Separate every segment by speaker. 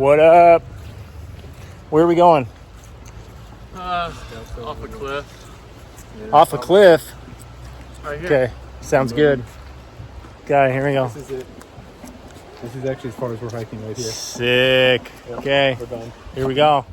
Speaker 1: What up? Where are we going?
Speaker 2: Off a cliff.
Speaker 1: Yeah, off a cliff?
Speaker 2: Right here.
Speaker 1: Okay, sounds good. Okay, here we go.
Speaker 3: This is it. This is actually as far as we're hiking right here.
Speaker 1: Sick.
Speaker 3: Yep,
Speaker 1: okay,
Speaker 3: we're done.
Speaker 1: Here we go.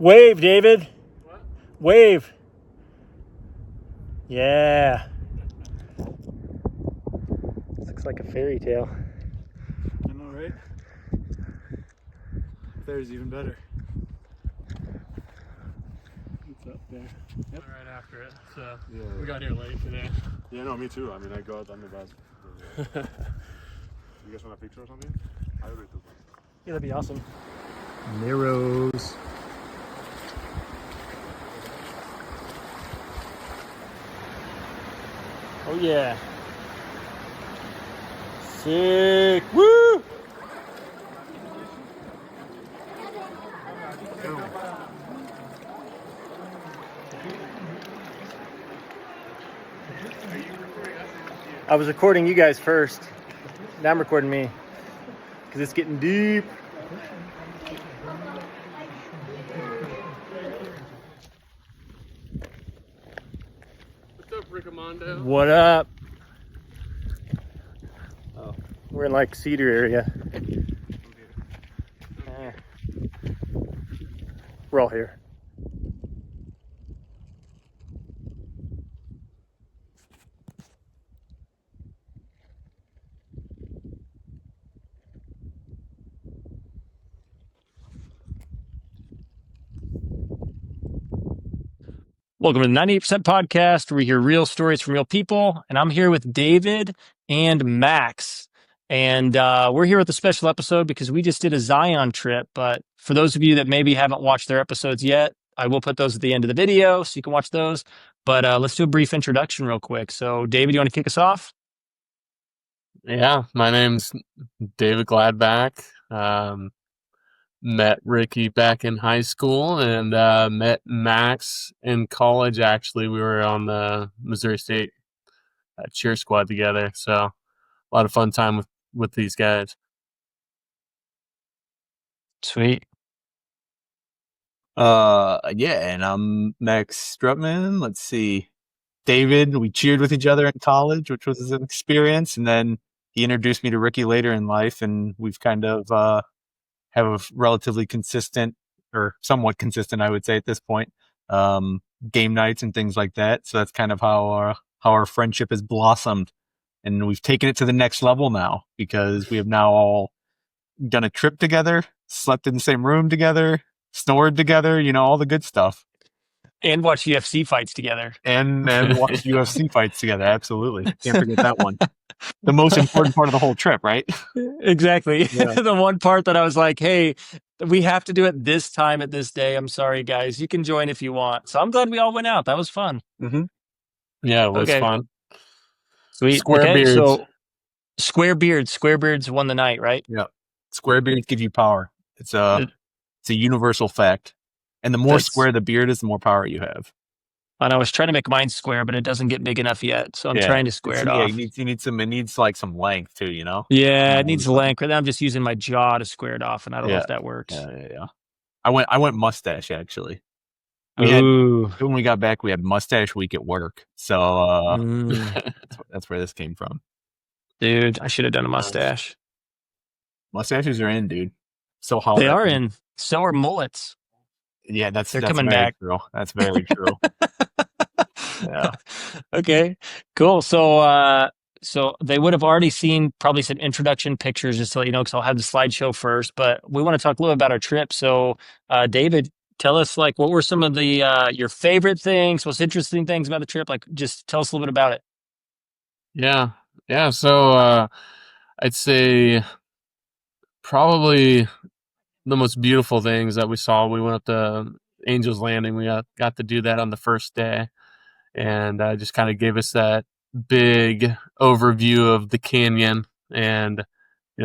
Speaker 1: Wave, David.
Speaker 2: What?
Speaker 1: Wave. Yeah. Looks like a fairy tale.
Speaker 3: I know, right? There's even better. It's up there.
Speaker 2: Yep. Right after it. So
Speaker 3: Yeah.
Speaker 2: we got here late today.
Speaker 4: Yeah, no, me too. I mean, I go out on the bus. You guys want a picture or something? I already took one.
Speaker 1: Yeah, that'd be awesome. Narrows. Oh yeah. Sick. Woo! I was recording you guys first. Now I'm recording me. Because it's getting deep.
Speaker 2: What's up, Rickamondo?
Speaker 1: What up?
Speaker 3: Oh.
Speaker 1: We're in like Cedar area. We're all here. Welcome to the 98% podcast, where we hear real stories from real people. And I'm here with David and Max. And we're here with a special episode because we just did a Zion trip. But for those of you that maybe haven't watched their episodes yet, I will put those at the end of the video so you can watch those. But let's do a brief introduction real quick. So, David, you want to kick us off?
Speaker 2: Yeah, my name's David Gladback. Met Ricky back in high school and met Max in college. Actually, we were on the Missouri State cheer squad together. So a lot of fun time with these guys.
Speaker 1: Sweet.
Speaker 3: Yeah, and I'm Max Strutman. Let's see. David, we cheered with each other in college, which was an experience. And then he introduced me to Ricky later in life, and we've kind of have a relatively consistent, or somewhat consistent, I would say at this point, game nights and things like that. So that's kind of how our friendship has blossomed. And we've taken it to the next level now, because we have now all done a trip together, slept in the same room together, snored together, all the good stuff.
Speaker 1: And watch UFC fights together.
Speaker 3: And watch UFC fights together. Absolutely. Can't forget that one. The most important part of the whole trip, right?
Speaker 1: Exactly.
Speaker 3: Yeah.
Speaker 1: The one part that I was like, hey, we have to do it this time at this day. I'm sorry, guys. You can join if you want. So I'm glad we all went out. That was fun.
Speaker 3: Mm-hmm.
Speaker 2: Yeah, it was fun.
Speaker 1: Sweet.
Speaker 2: Square beards.
Speaker 1: So Square Beards won the night, right?
Speaker 3: Yeah. Square beards give you power. It's a universal fact. And the more square the beard is, the more power you have.
Speaker 1: And I was trying to make mine square, but it doesn't get big enough yet. So I'm trying to square it off.
Speaker 3: It needs like some length too,
Speaker 1: Yeah, it needs length. Right now I'm just using my jaw to square it off, and I don't know if that works.
Speaker 3: Yeah. I went mustache, actually.
Speaker 1: When
Speaker 3: we got back, we had mustache week at work. So that's where this came from.
Speaker 1: Dude, I should have done a mustache.
Speaker 3: Mustaches are in, dude. So how
Speaker 1: they are in. So are mullets.
Speaker 3: Yeah, that's
Speaker 1: coming
Speaker 3: very
Speaker 1: back.
Speaker 3: True. That's very true. Yeah.
Speaker 1: Okay, cool. So they would have already seen probably some introduction pictures, just to let you know, because I'll have the slideshow first. But we want to talk a little bit about our trip. So, David, tell us, like, what were some of the your favorite things, most interesting things about the trip? Like, just tell us a little bit about it.
Speaker 2: Yeah. So I'd say probably the most beautiful things that we saw. We went up to Angels Landing. We got to do that on the first day, and just kind of gave us that big overview of the canyon and,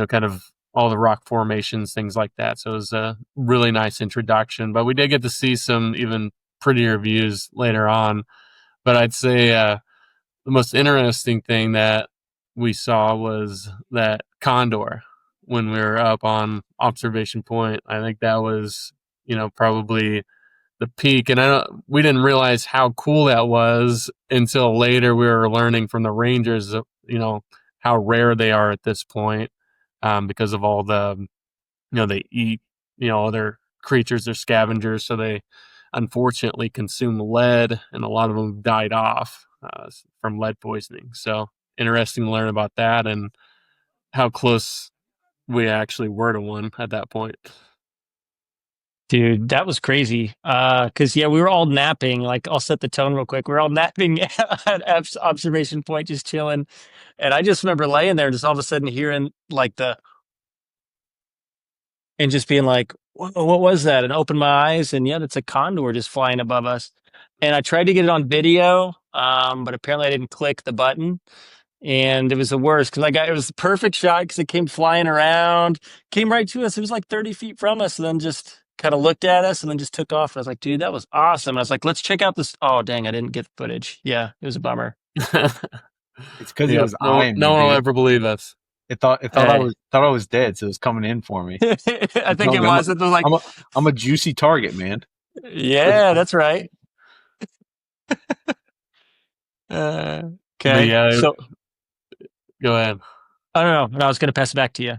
Speaker 2: kind of all the rock formations, things like that. So it was a really nice introduction, but we did get to see some even prettier views later on. But I'd say the most interesting thing that we saw was that condor when we were up on observation point. I think that was, probably the peak. And we didn't realize how cool that was until later. We were learning from the rangers, how rare they are at this point, because of all the, they eat, other creatures, they're scavengers. So they unfortunately consume lead, and a lot of them died off from lead poisoning. So interesting to learn about that and how close we actually were to one at that point.
Speaker 1: Dude, that was crazy. Cause we were all napping. Like, I'll set the tone real quick. We are all napping at observation point, just chilling. And I just remember laying there, just all of a sudden hearing like and just being like, what was that? And open my eyes, and it's a condor just flying above us. And I tried to get it on video, but apparently I didn't click the button. And it was the worst because it was the perfect shot because it came flying around, came right to us. It was like 30 feet from us, and then just kind of looked at us and then just took off. And I was like, dude, that was awesome. And I was like, let's check out this. Oh, dang, I didn't get the footage. Yeah, it was a bummer.
Speaker 3: It's because it was eyeing me,
Speaker 2: no one will
Speaker 3: dude.
Speaker 2: ever believe us.
Speaker 3: It thought I was dead, so it was coming in for me.
Speaker 1: I think it was. It was like,
Speaker 3: I'm a juicy target, man.
Speaker 1: Yeah, that's right. Okay.
Speaker 2: Yeah,
Speaker 1: so
Speaker 2: go ahead.
Speaker 1: I don't know. I was going to pass it back to you.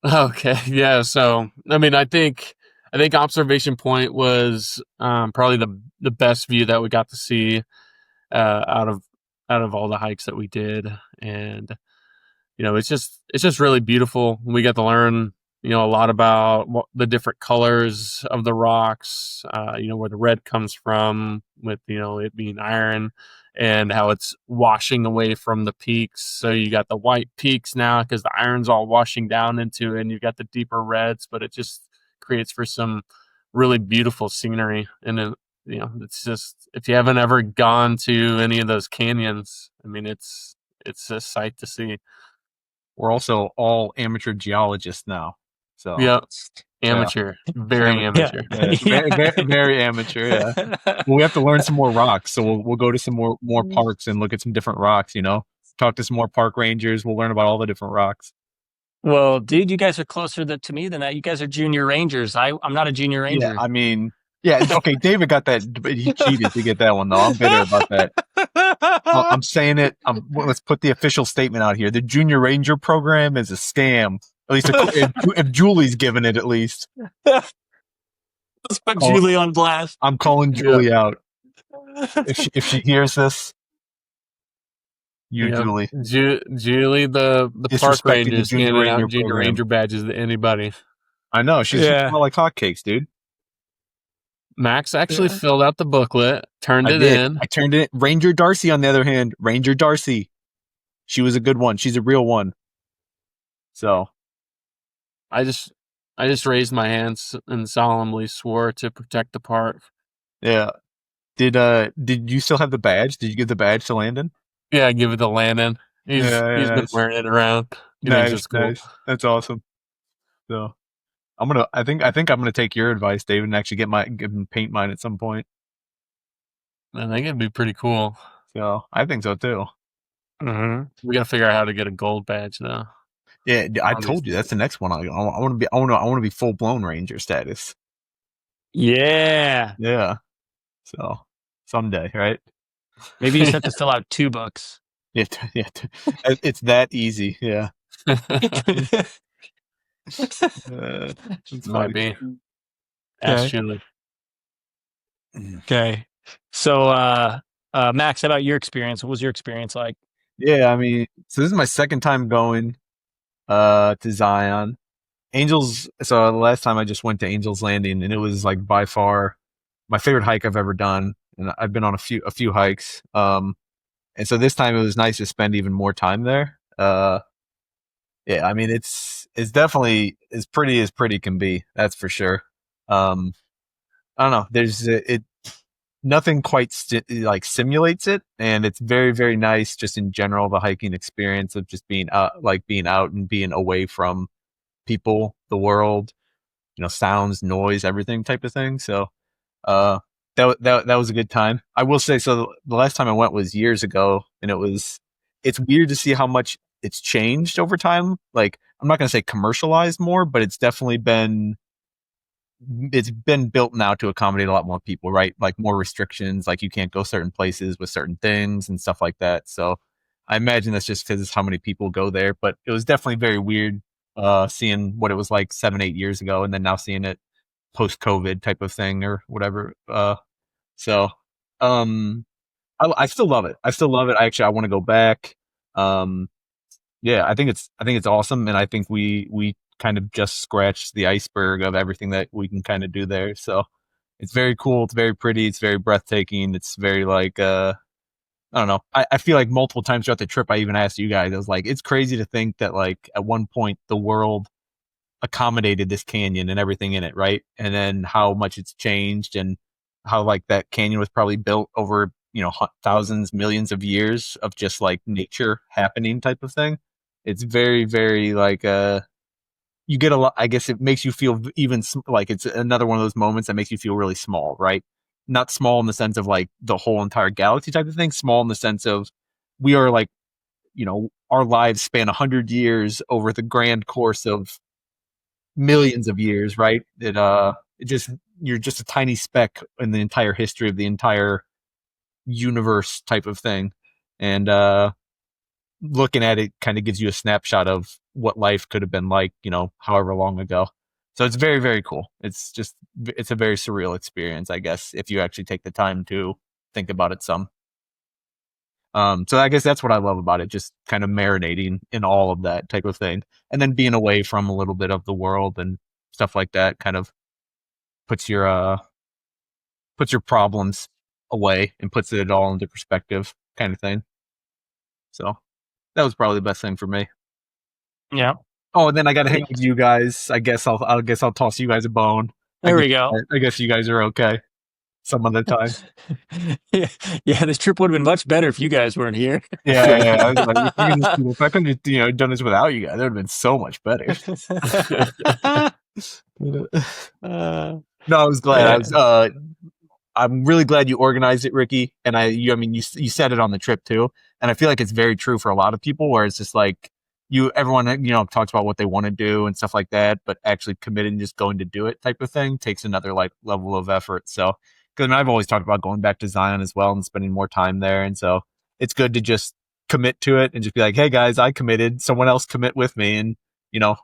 Speaker 2: Okay. Yeah. So, I mean, I think observation point was probably the best view that we got to see out of all the hikes that we did. And, it's just really beautiful. We got to learn, a lot about the different colors of the rocks, where the red comes from with, it being iron, and how it's washing away from the peaks. So you got the white peaks now because the iron's all washing down into it, and you've got the deeper reds, but it just creates for some really beautiful scenery. And it's just, if you haven't ever gone to any of those canyons, I mean, it's a sight to see.
Speaker 3: We're also all amateur geologists now. So
Speaker 2: yeah, amateur, very amateur.
Speaker 3: Yeah. Very amateur. Yeah. Well, we have to learn some more rocks, so we'll go to some more parks and look at some different rocks. Talk to some more park rangers. We'll learn about all the different rocks.
Speaker 1: Well, dude, you guys are closer to me than that. You guys are junior rangers. I'm not a junior ranger.
Speaker 3: Yeah, I mean, yeah, okay. David got that, but he cheated to get that one though. I'm bitter about that. I'm saying it. Let's put the official statement out here. The Junior Ranger program is a scam. At least if Julie's given it, at least.
Speaker 1: Let's put Julie on blast.
Speaker 3: I'm calling Julie out. If she hears this, Julie.
Speaker 2: Julie, the park rangers handing out Junior Ranger badges to anybody.
Speaker 3: I know. She's like hotcakes, dude.
Speaker 2: Max actually filled out the booklet, turned it in.
Speaker 3: I turned it. Ranger Darcy, on the other hand, Ranger Darcy. She was a good one. She's a real one. So
Speaker 2: I just raised my hands and solemnly swore to protect the park.
Speaker 3: Yeah. Did you still have the badge? Did you give the badge to Landon?
Speaker 2: Yeah, I give it to Landon. He's been wearing it around.
Speaker 3: Nice. That's awesome. So I think I'm gonna take your advice, David, and actually paint mine at some point.
Speaker 2: I think it'd be pretty cool.
Speaker 3: So I think so too.
Speaker 2: Mm-hmm. We gotta figure out how to get a gold badge though.
Speaker 3: Yeah, I told you that's the next one. I want to be full blown Ranger status.
Speaker 1: Yeah.
Speaker 3: Yeah. So someday, right?
Speaker 1: Maybe you just have to fill out 2 books.
Speaker 3: Yeah. It's that easy. Yeah.
Speaker 2: Might be. Ask Julie.
Speaker 1: Okay. So, Max, how about your experience? What was your experience like?
Speaker 3: Yeah, I mean, so this is my second time going to Zion. Angels. So the last time I just went to Angels Landing, and it was like by far my favorite hike I've ever done. And I've been on a few hikes. And so this time it was nice to spend even more time there. Yeah, I mean, it's definitely as pretty can be. That's for sure. I don't know. There's it. Nothing quite like simulates it, and it's very, very nice just in general, the hiking experience of just being out and being away from people, the world, sounds, noise, everything type of thing. So that was a good time. I will say, so the last time I went was years ago, and it's weird to see how much it's changed over time. Like, I'm not going to say commercialized more, but it's definitely been built now to accommodate a lot more people, right? Like more restrictions, like you can't go certain places with certain things and stuff like that. So I imagine that's just because how many people go there, but it was definitely very weird seeing what it was like 7-8 years ago, and then now seeing it post COVID type of thing or whatever. So I still love it. I want to go back. Yeah, I think it's awesome, and I think we kind of just scratched the iceberg of everything that we can kind of do there. So it's very cool. It's very pretty. It's very breathtaking. It's very like, I don't know. I feel like multiple times throughout the trip, I even asked you guys, I was like, it's crazy to think that like at one point the world accommodated this canyon and everything in it, right? And then how much it's changed, and how like that canyon was probably built over, thousands, millions of years of just like nature happening type of thing. It's very, very like, you get a lot, I guess it makes you feel even like it's another one of those moments that makes you feel really small, right? Not small in the sense of like the whole entire galaxy type of thing, small in the sense of we are like, our lives span 100 years over the grand course of millions of years, right? You're just a tiny speck in the entire history of the entire universe type of thing. And, looking at it kind of gives you a snapshot of what life could have been like, however long ago. So it's very, very cool. It's a very surreal experience, I guess, if you actually take the time to think about it some. So I guess that's what I love about it, just kind of marinating in all of that type of thing. And then being away from a little bit of the world and stuff like that kind of puts your problems away and puts it all into perspective kind of thing. So that was probably the best thing for me.
Speaker 1: Yeah.
Speaker 3: Oh, and then I got to hang with you guys. I guess I'll toss you guys a bone.
Speaker 1: There we go.
Speaker 3: I guess you guys are okay some other time.
Speaker 1: Yeah, this trip would have been much better if you guys weren't here.
Speaker 3: Yeah. I was like, if I couldn't have done this without you guys, it would have been so much better. No, I was glad. I'm really glad you organized it, Ricky. And you said it on the trip too. And I feel like it's very true for a lot of people, where it's just like everyone, talks about what they want to do and stuff like that, but actually committing just going to do it type of thing takes another like level of effort. So, because I've always talked about going back to Zion as well and spending more time there. And so it's good to just commit to it and just be like, hey guys, I committed, someone else commit with me. And,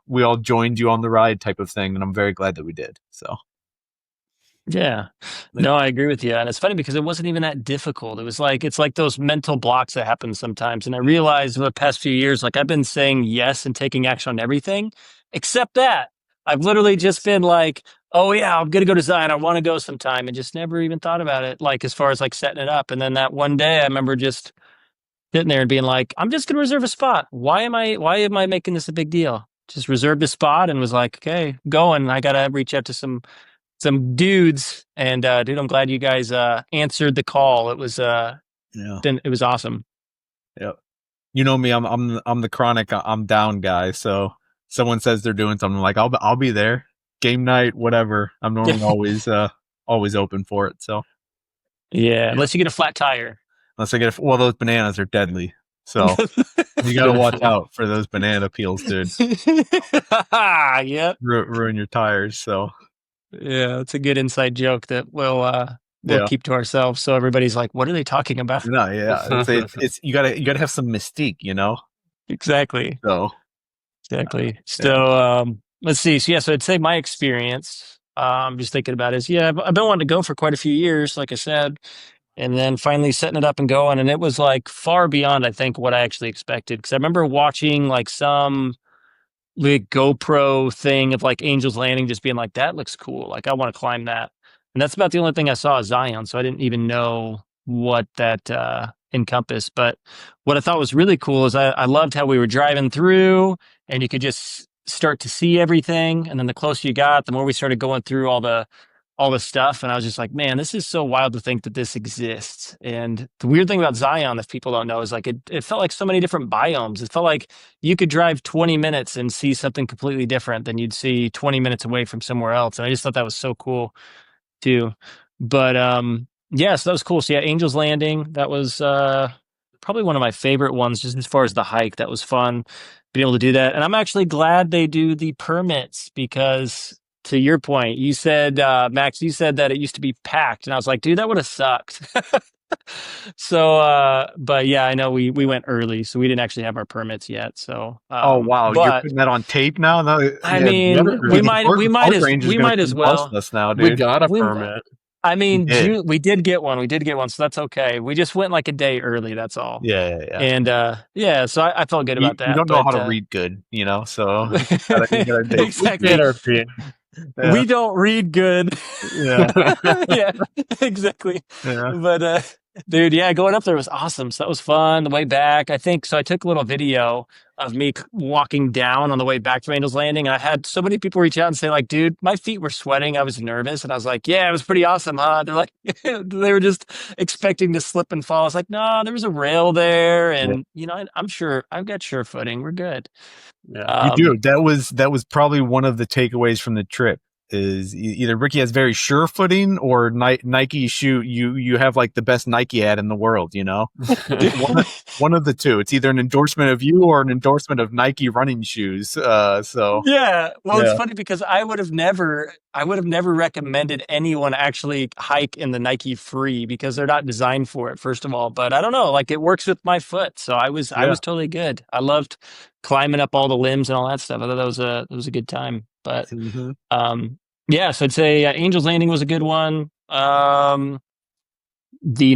Speaker 3: we all joined you on the ride type of thing. And I'm very glad that we did. So.
Speaker 1: Yeah, no, I agree with you. And it's funny because it wasn't even that difficult. It's like those mental blocks that happen sometimes. And I realized over the past few years, like I've been saying yes and taking action on everything except that. I've literally just been like, oh yeah, I'm going to go to Zion. I want to go sometime, and just never even thought about it. Like as far as like setting it up. And then that one day I remember just sitting there and being like, I'm just going to reserve a spot. Why am I making this a big deal? Just reserved a spot and was like, okay, going. I got to reach out to some dudes, and dude, I'm glad you guys answered the call. It was it was awesome.
Speaker 3: Yep. You know me, I'm the chronic I'm down guy. So someone says they're doing something, like I'll be there. Game night, whatever. I'm normally always open for it. So
Speaker 1: yeah, unless you get a flat tire.
Speaker 3: Unless I get those bananas are deadly. So you got to watch out for those banana peels, dude.
Speaker 1: Yep.
Speaker 3: Ruin your tires. So
Speaker 1: yeah, it's a good inside joke that we'll keep to ourselves. So everybody's like, what are they talking about?
Speaker 3: No, yeah. It's you gotta have some mystique,
Speaker 1: Exactly.
Speaker 3: So
Speaker 1: exactly. So let's see. So I'd say my experience, just thinking about it, is I've been wanting to go for quite a few years, like I said. And then finally setting it up and going. And it was like far beyond, I think, what I actually expected. Because I remember watching like some like GoPro thing of like Angel's Landing, just being like, that looks cool. Like I want to climb that. And that's about the only thing I saw of Zion. So I didn't even know what that encompassed. But what I thought was really cool is I loved how we were driving through and you could just start to see everything. And then the closer you got, the more we started going through all the all this stuff. And I was just like, man, this is so wild to think that this exists. And the weird thing about Zion, if people don't know, is like it felt like so many different biomes. It felt like you could drive 20 minutes and see something completely different than you'd see 20 minutes away from somewhere else. And I just thought that was so cool too. But yeah, so that was cool. So yeah, Angel's Landing, that was probably one of my favorite ones, just as far as the hike. That was fun being able to do that. And I'm actually glad they do the permits because to your point, you said, Max, you said that it used to be packed. And I was like, dude, that would have sucked. So, but yeah, I know we went early, so we didn't actually have our permits yet. So,
Speaker 3: Oh wow, you're
Speaker 1: but
Speaker 3: putting that on tape now? No,
Speaker 1: I
Speaker 3: yeah,
Speaker 1: mean,
Speaker 2: never-
Speaker 1: we might
Speaker 3: Park Range is
Speaker 1: we
Speaker 3: gonna
Speaker 1: might as
Speaker 3: keep busting
Speaker 1: well.
Speaker 3: us now,
Speaker 2: We
Speaker 3: dude.
Speaker 2: got a
Speaker 1: We-
Speaker 2: permit.
Speaker 1: I mean,
Speaker 3: did.
Speaker 1: we did get one. We did get one, so that's okay. We just went like a day early. That's all.
Speaker 3: Yeah, yeah.
Speaker 1: And yeah, so I felt good
Speaker 3: You,
Speaker 1: about that.
Speaker 3: you don't know
Speaker 1: but,
Speaker 3: how to read good, so you gotta dig.
Speaker 1: exactly.
Speaker 2: Get our feet.
Speaker 3: Yeah.
Speaker 1: We don't read good.
Speaker 3: Yeah,
Speaker 1: Yeah, exactly.
Speaker 3: yeah.
Speaker 1: But dude, yeah, going up there was awesome. So that was fun. The way back, I think so. I took a little video of me walking down on the way back to Angel's Landing, and I had so many people reach out and say, like, dude, my feet were sweating. I was nervous, and I was like, yeah, it was pretty awesome, huh? They're like, they were just expecting to slip and fall. I was like, no, there was a rail there, and I'm sure I've got sure footing. We're good.
Speaker 2: Yeah.
Speaker 3: You do. That was probably one of the takeaways from the trip. Is either Ricky has very sure footing or Nike shoe. You have like the best Nike ad in the world. One of the two. It's either an endorsement of you or an endorsement of Nike running shoes. So
Speaker 1: Yeah. Well,
Speaker 3: Yeah.
Speaker 1: it's funny because I would have never recommended anyone actually hike in the Nike Free because they're not designed for it, first of all. But I don't know, like it works with my foot. So I was totally good. I loved climbing up all the limbs and all that stuff. I thought that was a good time. But yeah, so I'd say Angel's Landing was a good one. The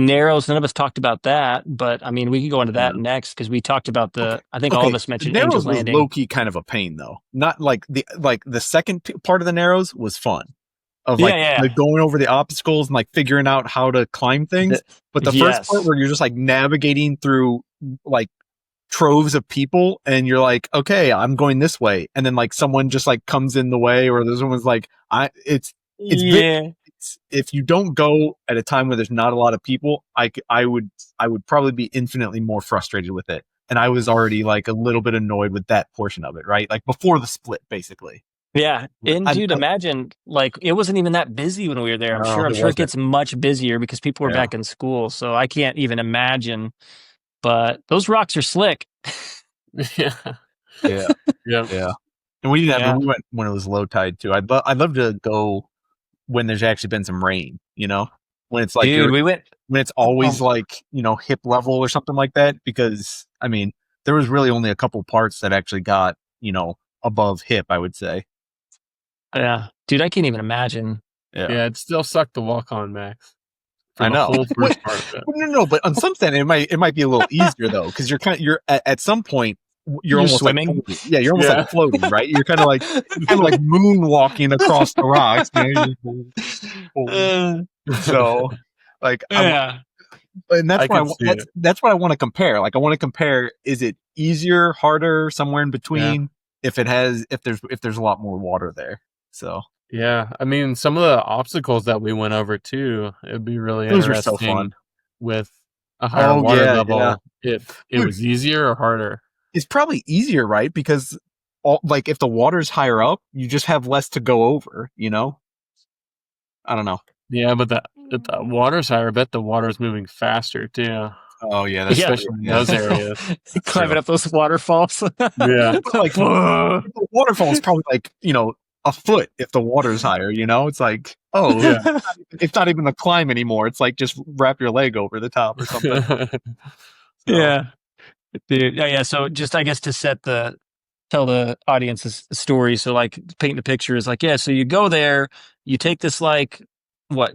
Speaker 1: Narrows, none of us talked about that, but I mean, we could go into that next because we talked about I think all of us mentioned
Speaker 3: Narrows
Speaker 1: Angel's
Speaker 3: was
Speaker 1: Landing.
Speaker 3: low key kind of a pain though. Not like the second part of the Narrows was fun. Of like going over the obstacles and like figuring out how to climb things. But the first part where you're just like navigating through like troves of people and you're like, okay, I'm going this way, and then like someone just like comes in the way, or there's someone's like, if you don't go at a time where there's not a lot of people, I would probably be infinitely more frustrated with it. And I was already like a little bit annoyed with that portion of it, right? Like before the split, basically.
Speaker 1: Yeah. And dude, imagine like it wasn't even that busy when we were there. I'm sure it gets much busier because people were back in school. So I can't even imagine. But those rocks are slick.
Speaker 2: Yeah.
Speaker 3: Yeah.
Speaker 2: Yeah.
Speaker 3: And we didn't have, we went when it was low tide too. I'd love to go when there's actually been some rain, when it's like,
Speaker 1: dude,
Speaker 3: when it's always like, hip level or something like that. Because I mean, there was really only a couple parts that actually got, above hip, I would say.
Speaker 1: Yeah. Dude, I can't even imagine.
Speaker 2: Yeah. It still sucked to walk on, Max.
Speaker 3: I know.
Speaker 2: The whole first part of it.
Speaker 3: No, but on some extent, it might be a little easier though, because you're at some point you're almost
Speaker 1: swimming.
Speaker 3: Like, you're almost like floating, right? You're kind of like moonwalking across the rocks. So, like, and that's what I want to compare. Like, I want to compare: is it easier, harder, somewhere in between? If there's a lot more water there, so.
Speaker 2: Yeah, I mean, some of the obstacles that we went over too, it'd be really
Speaker 3: Those
Speaker 2: interesting
Speaker 3: were so fun.
Speaker 2: with a higher water level.
Speaker 3: Yeah.
Speaker 2: If it was easier or harder.
Speaker 3: It's probably easier, right? Because if the water's higher up, you just have less to go over. I don't know.
Speaker 2: Yeah, but the water's higher. I bet the water's moving faster too.
Speaker 3: Oh yeah,
Speaker 2: especially in those areas.
Speaker 1: Climbing up those waterfalls.
Speaker 2: Yeah,
Speaker 3: like the waterfall is probably like a foot if the water's higher. It's like it's not even a climb anymore. It's like just wrap your leg over the top or something.
Speaker 1: Yeah, dude. Yeah. So just I guess to tell the audience a story. So like paint the picture is like, so you go there, you take this like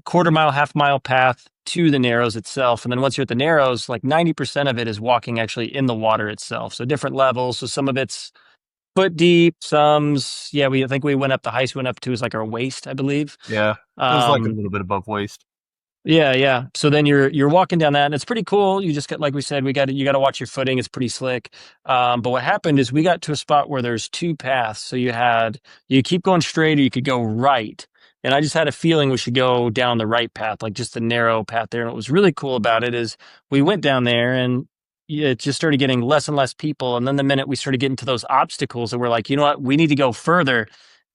Speaker 1: quarter mile, half mile path to the Narrows itself. And then once you're at the Narrows, like 90% of it is walking actually in the water itself. So different levels. So some of it's foot deep, I think we went up, the highest we went up to is like our waist, I believe.
Speaker 3: Yeah. It was like a little bit above waist.
Speaker 1: Yeah. So then you're walking down that and it's pretty cool. You just got, like we said, you got to watch your footing. It's pretty slick. But what happened is we got to a spot where there's two paths. So you keep going straight or you could go right. And I just had a feeling we should go down the right path, like just the narrow path there. And what was really cool about it is we went down there and it just started getting less and less people. And then the minute we started getting to those obstacles and we're like, you know what, we need to go further.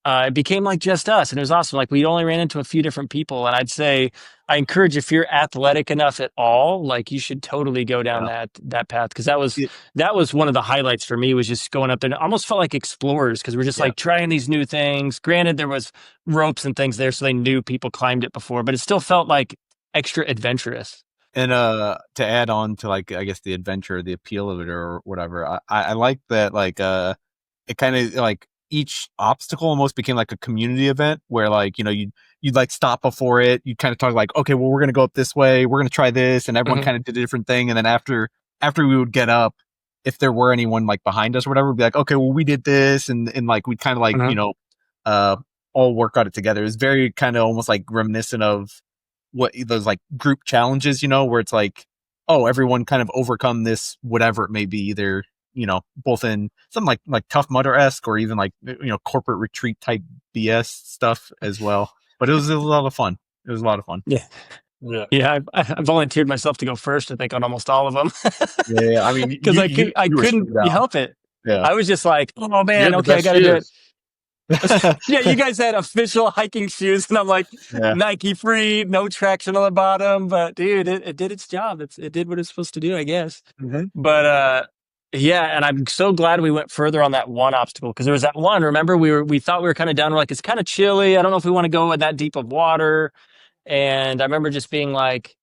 Speaker 1: It became like just us. And it was awesome. Like we only ran into a few different people. And I'd say I encourage if you're athletic enough at all, like you should totally go down that path. Cause that was one of the highlights for me was just going up there and it almost felt like explorers because we're just like trying these new things. Granted, there was ropes and things there. So they knew people climbed it before, but it still felt like extra adventurous.
Speaker 3: And to add on to like I guess the adventure, the appeal of it or whatever, I like that like it kind of like each obstacle almost became like a community event where like you'd like stop before it, you'd kind of talk like, okay, well we're gonna go up this way, we're gonna try this, and everyone kind of did a different thing, and then after we would get up, if there were anyone like behind us or whatever, we'd be like, okay, well we did this, and like we'd kind of like all work on it together. It was very kind of almost like reminiscent of what those like group challenges, where it's like, oh, everyone kind of overcome this, whatever it may be, either, both in something like Tough Mudder-esque or even like, corporate retreat type BS stuff as well. But it was a lot of fun. It was a lot of fun.
Speaker 1: Yeah. Yeah. I volunteered myself to go first, I think, on almost all of them.
Speaker 3: Yeah. I mean,
Speaker 1: because I couldn't help it.
Speaker 3: Yeah.
Speaker 1: I was just like, oh man, okay, I got to do it. Yeah, you guys had official hiking shoes, and I'm like, Nike free, no traction on the bottom. But dude, it did its job. It did what it's supposed to do, I guess. But yeah, and I'm so glad we went further on that one obstacle because there was that one. Remember, we thought we were kind of down. We're like, it's kind of chilly. I don't know if we want to go in that deep of water. And I remember just being like,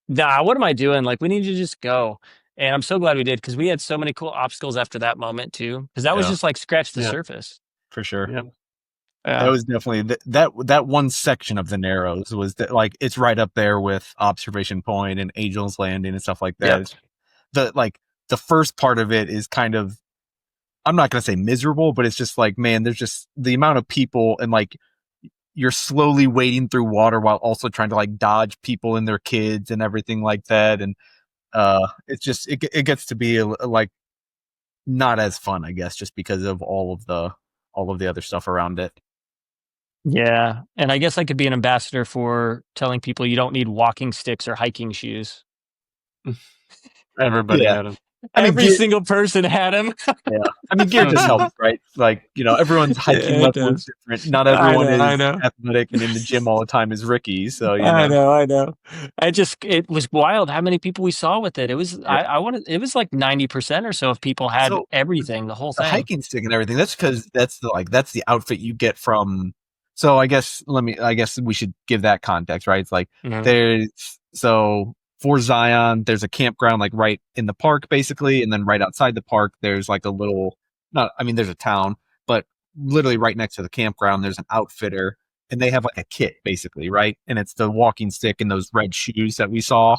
Speaker 1: nah, what am I doing? Like, we need to just go. And I'm so glad we did because we had so many cool obstacles after that moment too. Because that was just like scratch the surface.
Speaker 3: For sure.
Speaker 2: Yeah.
Speaker 3: That was definitely that one section of the Narrows was that, like, it's right up there with Observation Point and Angel's Landing and stuff like that. The first part of it is kind of, I'm not going to say miserable, but it's just like, man, there's just the amount of people and like you're slowly wading through water while also trying to like dodge people and their kids and everything like that. And it's just, it gets to be like not as fun, I guess, just because of all of the other stuff around it.
Speaker 1: Yeah. And I guess I could be an ambassador for telling people you don't need walking sticks or hiking shoes.
Speaker 2: Everybody had them.
Speaker 1: Every single person had them.
Speaker 3: Yeah. I mean, gear just helps, right? Like, everyone's hiking level is different. Not everyone is athletic and in the gym all the time is Ricky. So,
Speaker 1: I know. It was wild how many people we saw with it. It was, it was like 90% or so of people had everything, the whole thing.
Speaker 3: The hiking stick and everything. That's because that's the outfit you get from. So I guess we should give that context, right? It's like for Zion, there's a campground like right in the park basically, and then right outside the park there's like there's a town, but literally right next to the campground there's an outfitter, and they have like a kit basically, right? And it's the walking stick and those red shoes that we saw,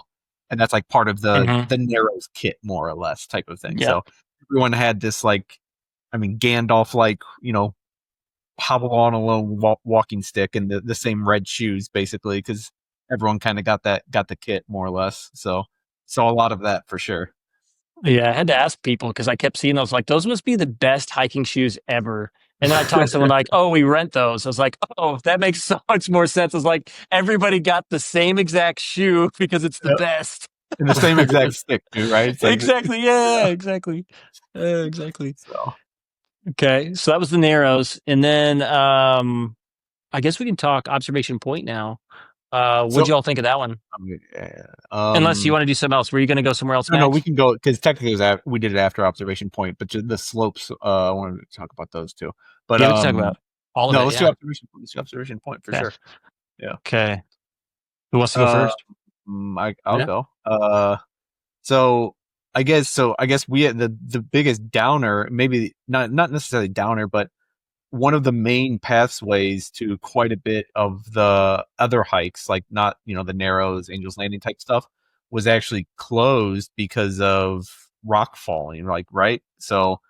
Speaker 3: and that's like part of the Narrows kit, more or less, type of thing. So everyone had this like, I mean, Gandalf like, hobble on a little walking stick and the same red shoes basically, because everyone kind of got the kit more or less. So a lot of that for sure.
Speaker 1: Yeah, I had to ask people because I kept seeing those. Like, those must be the best hiking shoes ever. And then I talked to someone like, oh, we rent those. I was like, oh, that makes so much more sense. I was like, everybody got the same exact shoe because it's the best.
Speaker 3: And the same exact stick too, right? Like,
Speaker 1: exactly. Yeah, exactly. Exactly.
Speaker 3: So.
Speaker 1: Okay, so that was the Narrows. And then I guess we can talk Observation Point now. What'd you all think of that one? Unless you want to do something else. Were you going to go somewhere else?
Speaker 3: No, we can go, because technically we did it after Observation Point, but the slopes, I wanted to talk about those too. But
Speaker 1: let's talk about all of it.
Speaker 3: Let's do Observation Point for sure. Yeah.
Speaker 1: Okay. Who wants to go first?
Speaker 3: I'll go. So I guess we had the biggest downer, maybe not necessarily downer, but one of the main pathways to quite a bit of the other hikes, like not, the Narrows, Angel's Landing type stuff, was actually closed because of rock falling, like, right? So,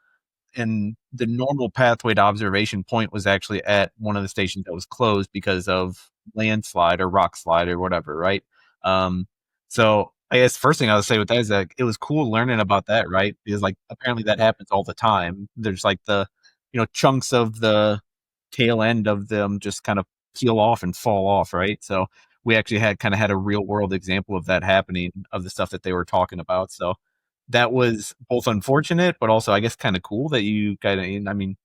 Speaker 3: and the normal pathway to Observation Point was actually at one of the stations that was closed because of landslide or rock slide or whatever, right? So I guess first thing I would say with that is that it was cool learning about that, right? Because like apparently that happens all the time. There's like the chunks of the tail end of them just kind of peel off and fall off, right? So we actually had a real world example of that happening, of the stuff that they were talking about. So that was both unfortunate, but also I guess kind of cool that you kind of. I mean,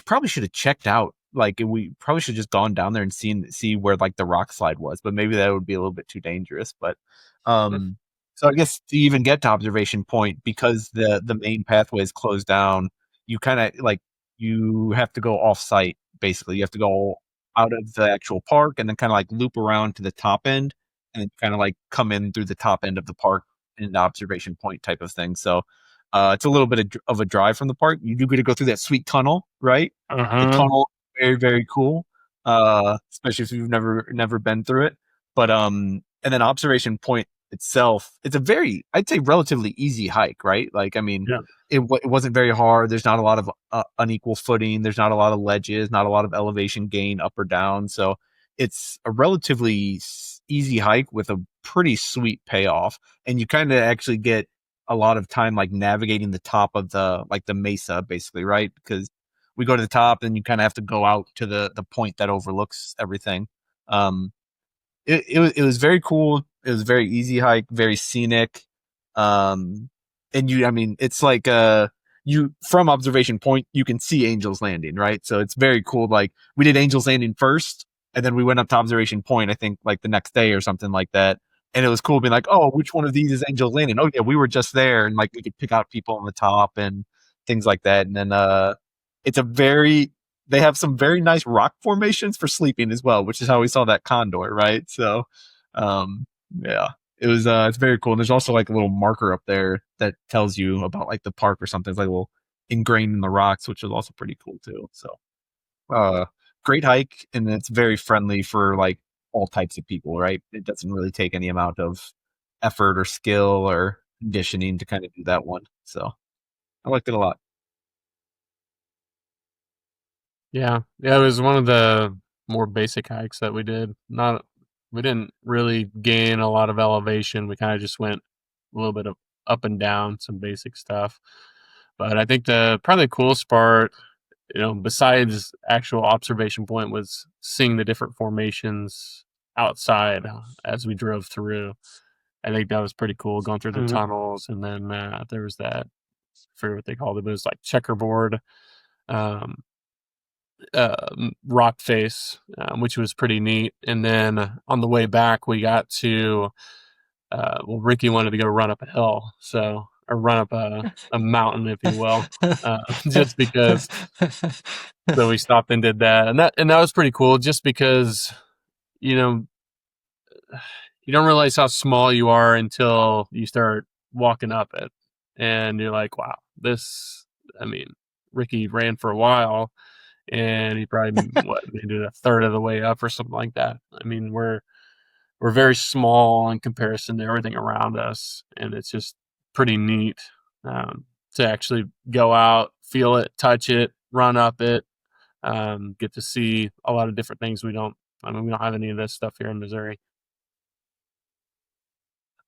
Speaker 3: probably should have checked out. Like we probably should have just gone down there and see where like the rock slide was, but maybe that would be a little bit too dangerous. But so I guess to even get to observation point, because the main pathway is closed down, you kind of like you have to go off site. Basically, you have to go out of the actual park and then kind of like loop around to the top end and then kind of like come in through the top end of the park in the observation point type of thing. So it's a little bit of a drive from the park. You do get to go through that sweet tunnel, right? The tunnel, very, very cool. Especially if you've never been through it. But and then observation point itself, it's a very, I'd say, relatively easy hike, right? Like, I mean, it wasn't very hard. There's not a lot of unequal footing. There's not a lot of ledges, not a lot of elevation gain up or down. So it's a relatively easy hike with a pretty sweet payoff. And you kind of actually get a lot of time like navigating the top of the mesa, basically, right? Because we go to the top and you kind of have to go out to the point that overlooks everything. It was very cool. It was a very easy hike, very scenic. And it's like you from observation point, you can see Angel's Landing, right? So it's very cool. Like we did Angel's Landing first, and then we went up to observation point, I think like the next day or something like that. And it was cool being like, oh, which one of these is Angel's Landing? Oh yeah, we were just there, and like we could pick out people on the top and things like that. And then they have some very nice rock formations for sleeping as well, which is how we saw that condor, right? So it's very cool. And there's also like a little marker up there that tells you about like the park or something. It's like a little ingrained in the rocks, which is also pretty cool too. So great hike, and it's very friendly for like all types of people, right? It doesn't really take any amount of effort or skill or conditioning to kind of do that one. So I liked it a lot.
Speaker 2: Yeah, it was one of the more basic hikes that we did. We didn't really gain a lot of elevation. We kind of just went a little bit of up and down, some basic stuff. But I think probably the coolest part, besides actual observation point, was seeing the different formations outside as we drove through. I think that was pretty cool, going through the tunnels, and then there was that, I forget what they called it, but it was like checkerboard rock face, which was pretty neat. And then on the way back, we got to Ricky wanted to go run up a hill, or run up a mountain, if you will, just because. So we stopped and did that, and that was pretty cool, just because you don't realize how small you are until you start walking up it, and you're like, wow, Ricky ran for a while, and he probably maybe a third of the way up or something like that. I mean, we're very small in comparison to everything around us, and it's just pretty neat to actually go out, feel it, touch it, run up it, get to see a lot of different things. We don't have any of this stuff here in Missouri.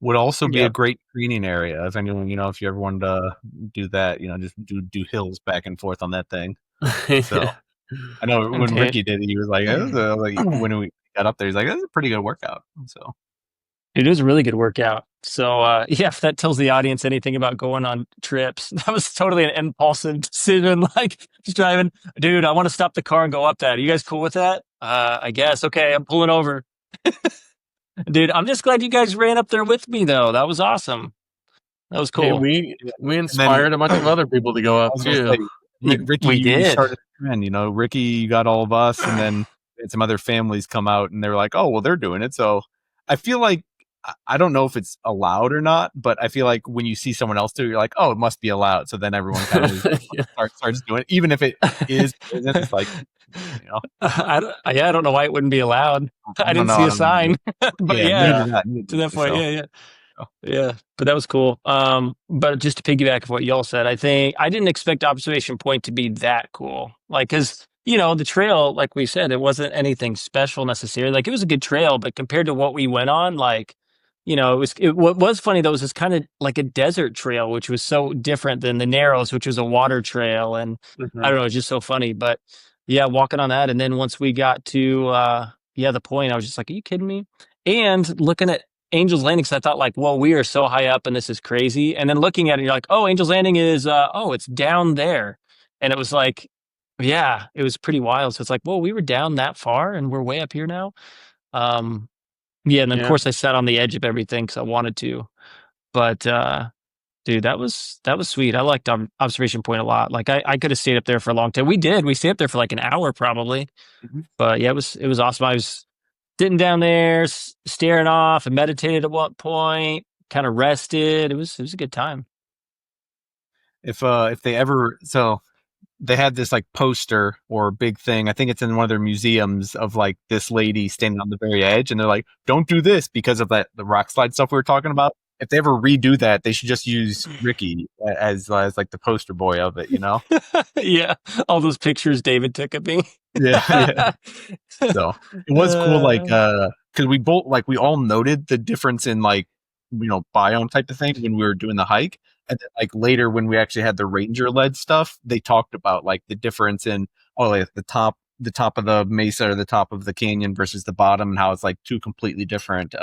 Speaker 3: Would also be a great training area if anyone, if you ever wanted to do that, just do hills back and forth on that thing. So I know when Ricky did it, he was like, when we got up there, he's like, that's a pretty good workout. So
Speaker 1: it is a really good workout. So if that tells the audience anything about going on trips, that was totally an impulsive decision. Like just driving, dude, I want to stop the car and go up that. Are you guys cool with that? I guess. Okay, I'm pulling over. Dude, I'm just glad you guys ran up there with me, though. That was awesome. That was cool.
Speaker 2: Hey, we inspired a bunch of other people to go up too.
Speaker 3: Ricky, we did. Started a trend, Ricky, you got all of us, and then some other families come out, and they're like, "Oh, well, they're doing it." So I feel like, I don't know if it's allowed or not, but I feel like when you see someone else do it, you're like, "Oh, it must be allowed." So then everyone kind of starts doing it, even if it is. It's like.
Speaker 1: I don't know why it wouldn't be allowed. I didn't see a sign, but to that point, yeah. But that was cool. But just to piggyback off what y'all said, I think I didn't expect observation point to be that cool. Like, because the trail, like we said, it wasn't anything special necessarily. Like, it was a good trail, but compared to what we went on, like, what was funny though was this kind of like a desert trail, which was so different than the Narrows, which was a water trail, and I don't know, it's just so funny, but. Yeah, walking on that. And then once we got to the point, I was just like, are you kidding me? And looking at Angel's Landing, 'cause I thought like, well, we are so high up and this is crazy. And then looking at it, you're like, oh, Angel's Landing is, it's down there. And it was like, yeah, it was pretty wild. So it's like, well, we were down that far and we're way up here now. Yeah, and then of
Speaker 2: Yeah.
Speaker 1: course I sat on the edge of everything because I wanted to. But dude, that was sweet. I liked Observation Point a lot. Like I could have stayed up there for a long time. We did. We stayed up there for like an hour probably.
Speaker 2: Mhm.
Speaker 1: But yeah, it was awesome. I was sitting down there, staring off, and meditated at one point. Kind of rested. It was a good time.
Speaker 3: If they ever, so they had this like poster or big thing, I think it's in one of their museums, of like this lady standing on the very edge, and they're like, don't do this because of the rock slide stuff we were talking about. If they ever redo that, they should just use Ricky as like the poster boy of it, you know?
Speaker 1: Yeah, all those pictures David took of me.
Speaker 3: Yeah. So it was cool, like, because we all noted the difference in like, biome type of thing when we were doing the hike. And then like later when we actually had the ranger led stuff, they talked about like the difference in, like the top of the mesa or the top of the canyon versus the bottom, and how it's like two completely different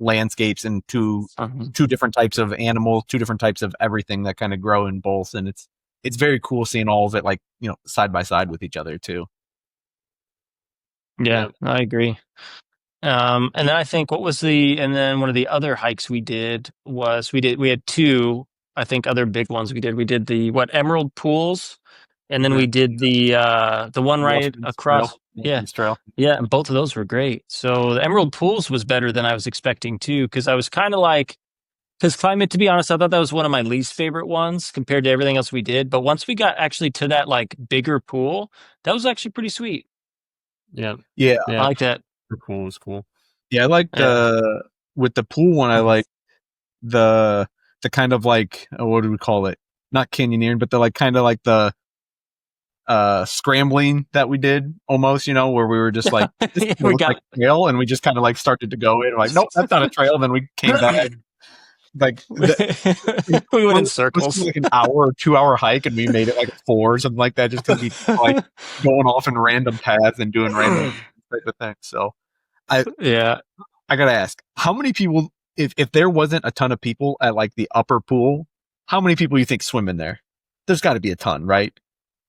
Speaker 3: landscapes and two different types of animals, two different types of everything that kind of grow in both. And it's very cool seeing all of it like, side by side with each other too.
Speaker 1: Yeah, I agree. And then I think and then one of the other hikes we did was we had two, I think, other big ones we did. We did the Emerald Pools, and then we did the one right across.
Speaker 3: Trail.
Speaker 1: Yeah, and both of those were great. So the Emerald Pools was better than I was expecting too, because I was kind of like, because Climate, to be honest, I thought that was one of my least favorite ones compared to everything else we did. But once we got actually to that like bigger pool, that was actually pretty sweet.
Speaker 2: Yeah.
Speaker 1: I like that.
Speaker 2: Cool. It was cool.
Speaker 3: Yeah, I like with the pool one. I like the kind of like, what do we call it? Not canyoneering, but the like kind of like the scrambling that we did almost, where we were just like, we got like a trail, and we just kind of like started to go in like, nope, that's not a trail. Then we came back. Like
Speaker 1: we went in circles.
Speaker 3: It was like an hour or 2 hour hike, and we made it like 4 or something like that, just because we like going off in random paths and doing random type of things. So I gotta ask, how many people, if there wasn't a ton of people at like the upper pool, how many people you think swim in there? There's got to be a ton, right?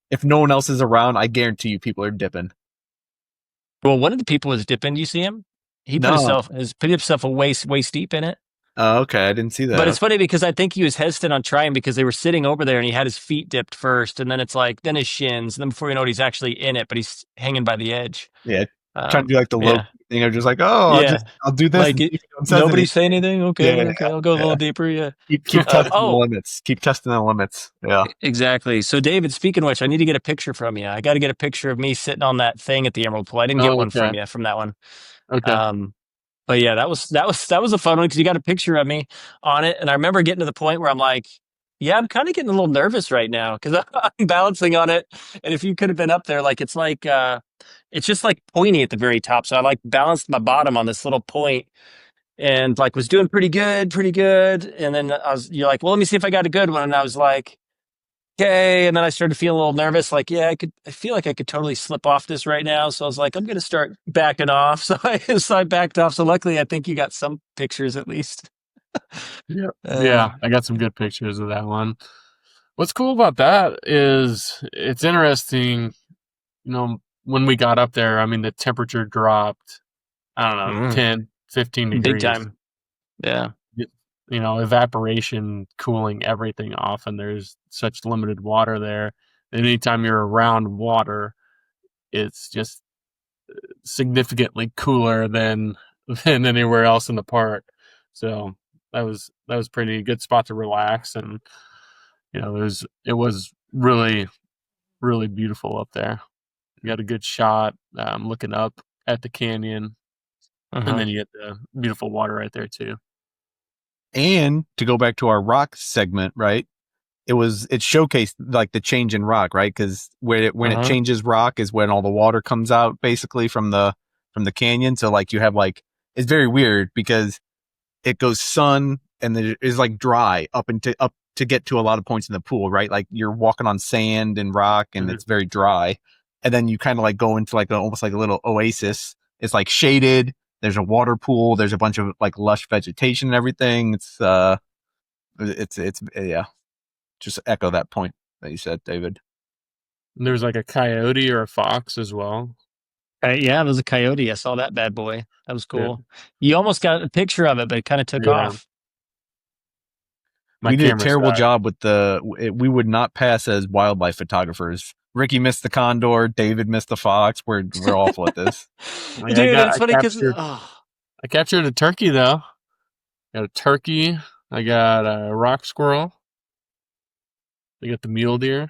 Speaker 3: If no one else is around, I guarantee you people are dipping.
Speaker 1: Well, one of the people was dipping. Do you see him? He put himself a waist deep in it.
Speaker 3: Oh, okay. I didn't see that.
Speaker 1: But it's funny because I think he was hesitant on trying because they were sitting over there and he had his feet dipped first, and then it's like, then his shins, and then before you know it, he's actually in it, but he's hanging by the edge.
Speaker 3: Yeah. Trying to do like the low thing. I'm just like, I'll do this.
Speaker 1: Like nobody say anything. Okay. I'll go a little deeper. Yeah.
Speaker 3: Keep testing the limits. Keep testing the limits. Yeah.
Speaker 1: Exactly. So David, speaking of which, I need to get a picture from you. I got to get a picture of me sitting on that thing at the Emerald Pool. I didn't get one from you from that one.
Speaker 2: Okay.
Speaker 1: But yeah, that was a fun one because you got a picture of me on it, and I remember getting to the point where I'm like, yeah, I'm kind of getting a little nervous right now because I'm balancing on it, and if you could have been up there, like it's just like pointy at the very top, so I like balanced my bottom on this little point, and like was doing pretty good, and then you're like, well, let me see if I got a good one, and I was like, okay, and then I started feeling a little nervous, like, I feel like I could totally slip off this right now. So I was like, I'm going to start backing off. So I backed off. So luckily, I think you got some pictures at least.
Speaker 2: Yeah, I got some good pictures of that one. What's cool about that is it's interesting, when we got up there, I mean, the temperature dropped, I don't know, 10, 15 degrees.
Speaker 1: Big time. Yeah.
Speaker 2: Evaporation cooling everything off, and there's such limited water there. And anytime you're around water, it's just significantly cooler than anywhere else in the park. So that was pretty good spot to relax, and it was really, really beautiful up there. You got a good shot looking up at the canyon, and then you get the beautiful water right there too.
Speaker 3: And to go back to our rock segment, right? It showcased like the change in rock, right? Because when it changes rock is when all the water comes out basically from the canyon. So like you have like, it's very weird because it goes sun and then it is like dry up to get to a lot of points in the pool, right? Like you're walking on sand and rock and it's very dry. And then you kind of like go into like almost like a little oasis It's like shaded. There's a water pool. There's a bunch of like lush vegetation and everything. It's yeah. Just echo that point that you said, David.
Speaker 2: There's like a coyote or a fox as well.
Speaker 1: Yeah, there's a coyote. I saw that bad boy. That was
Speaker 2: Yeah.
Speaker 1: cool. You almost got a picture of it, but it kind of took
Speaker 2: Yeah.
Speaker 1: off.
Speaker 2: My
Speaker 3: We did a
Speaker 2: camera
Speaker 3: terrible
Speaker 2: sucked.
Speaker 3: job with we would not pass as wildlife photographers. Ricky missed the condor. David missed the fox. We're awful at this.
Speaker 2: I
Speaker 1: Dude,
Speaker 2: got-
Speaker 1: it's
Speaker 2: I
Speaker 1: funny because
Speaker 2: captured- I captured a turkey though. Got a turkey. I got a rock squirrel. I got the mule deer.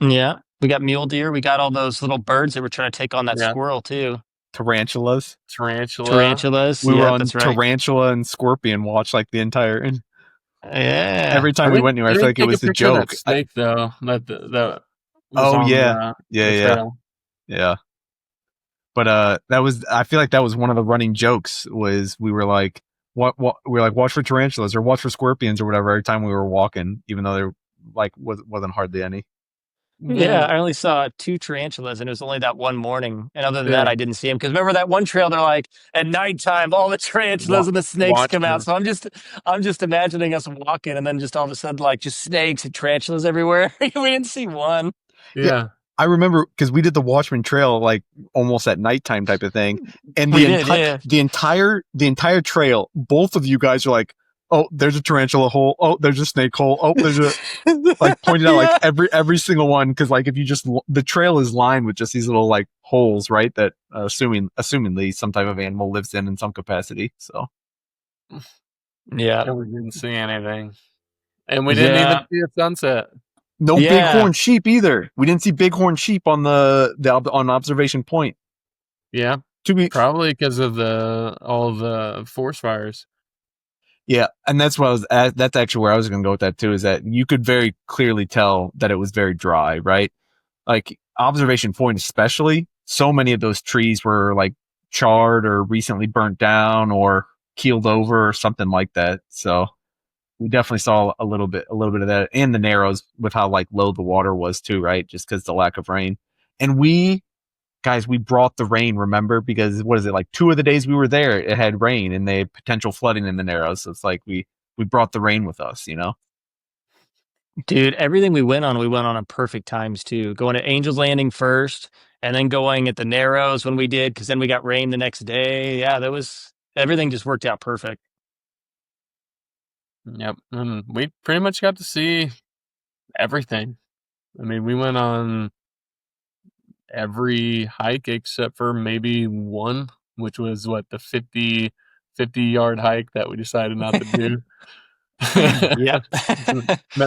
Speaker 1: yeah, we got mule deer. We got all those little birds that were trying to take on that
Speaker 2: Yeah.
Speaker 1: squirrel too.
Speaker 3: Tarantulas.
Speaker 1: Tarantulas.
Speaker 3: We were
Speaker 1: yeah,
Speaker 3: on
Speaker 1: that's right.
Speaker 3: tarantula and scorpion watch like the entire. And
Speaker 1: Yeah.
Speaker 3: every time we went anywhere, I feel like it was the joke.
Speaker 2: That snake though. That was
Speaker 3: Oh,
Speaker 2: on
Speaker 3: yeah.
Speaker 2: the
Speaker 3: Yeah.
Speaker 2: trail.
Speaker 3: Yeah. But I feel like that was one of the running jokes was we were like, we were like, watch for tarantulas or watch for scorpions or whatever every time we were walking, even though there like wasn't hardly any.
Speaker 1: Yeah, I only saw 2 tarantulas, and it was only that one morning. And other than
Speaker 2: Yeah.
Speaker 1: that, I didn't see them. Because remember that one trail? They're like at nighttime, all the tarantulas and the snakes
Speaker 2: watch
Speaker 1: come out.
Speaker 2: them.
Speaker 1: So I'm just imagining us walking, and then just all of a sudden, like just snakes and tarantulas everywhere. We didn't see one.
Speaker 2: Yeah.
Speaker 3: I remember because we did the Watchman Trail like almost at nighttime type of thing, and
Speaker 1: We did, yeah.
Speaker 3: the entire trail, both of you guys are like, "Oh, there's a tarantula hole. Oh, there's a snake hole. Oh, there's a," like pointed out like every single one because like if you just the trail is lined with just these little like holes, right? That assumingly some type of animal lives in some capacity. So
Speaker 1: Yeah.
Speaker 2: And we didn't see anything. And we didn't
Speaker 1: Yeah.
Speaker 2: even see a sunset.
Speaker 3: no
Speaker 1: Yeah.
Speaker 3: bighorn sheep either. We didn't see bighorn sheep on on observation point.
Speaker 2: Yeah.
Speaker 3: To be
Speaker 2: Probably because of all the forest fires.
Speaker 3: Yeah, and that's what I was at. That's actually where I was going to go with that too. Is that you could very clearly tell that it was very dry, right? Like observation point, especially. So many of those trees were like charred or recently burnt down or keeled over or something like that. So we definitely saw a little bit of that, and the narrows with how like low the water was too, right? Just because the lack of rain. And we brought the rain, remember? Because what is it, like 2 of the days we were there, it had rain and they had potential flooding in the narrows. So it's like we brought the rain with us, you know?
Speaker 1: Dude, everything we went on perfect times too. Going to Angel's Landing first, and then going at the Narrows when we did, because then we got rain the next day. Yeah, everything just worked out perfect.
Speaker 2: Yep. And we pretty much got to see everything. I mean, we went on every hike except for maybe one, which was the 50-yard hike that we decided not to do.
Speaker 1: Yep.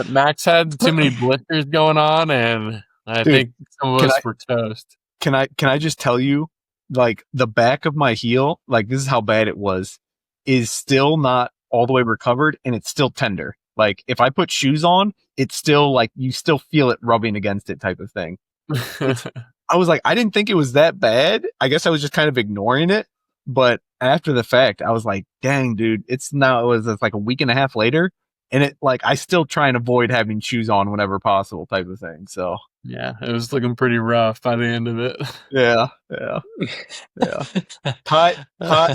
Speaker 2: Max had too many blisters going on, and I
Speaker 3: Dude,
Speaker 2: think some of
Speaker 3: can
Speaker 2: us were toast.
Speaker 3: Can I just tell you, like the back of my heel, like this is how bad it was, is still not all the way recovered and it's still tender. Like if I put shoes on, it's still like you still feel it rubbing against it type of thing. I was like, I didn't think it was that bad. I guess I was just kind of ignoring it. But after the fact, I was like, dang, dude, it's like a week and a half later. And it like, I still try and avoid having shoes on whenever possible type of thing. So
Speaker 2: Yeah, it was looking pretty rough by the end of it.
Speaker 3: yeah. Tie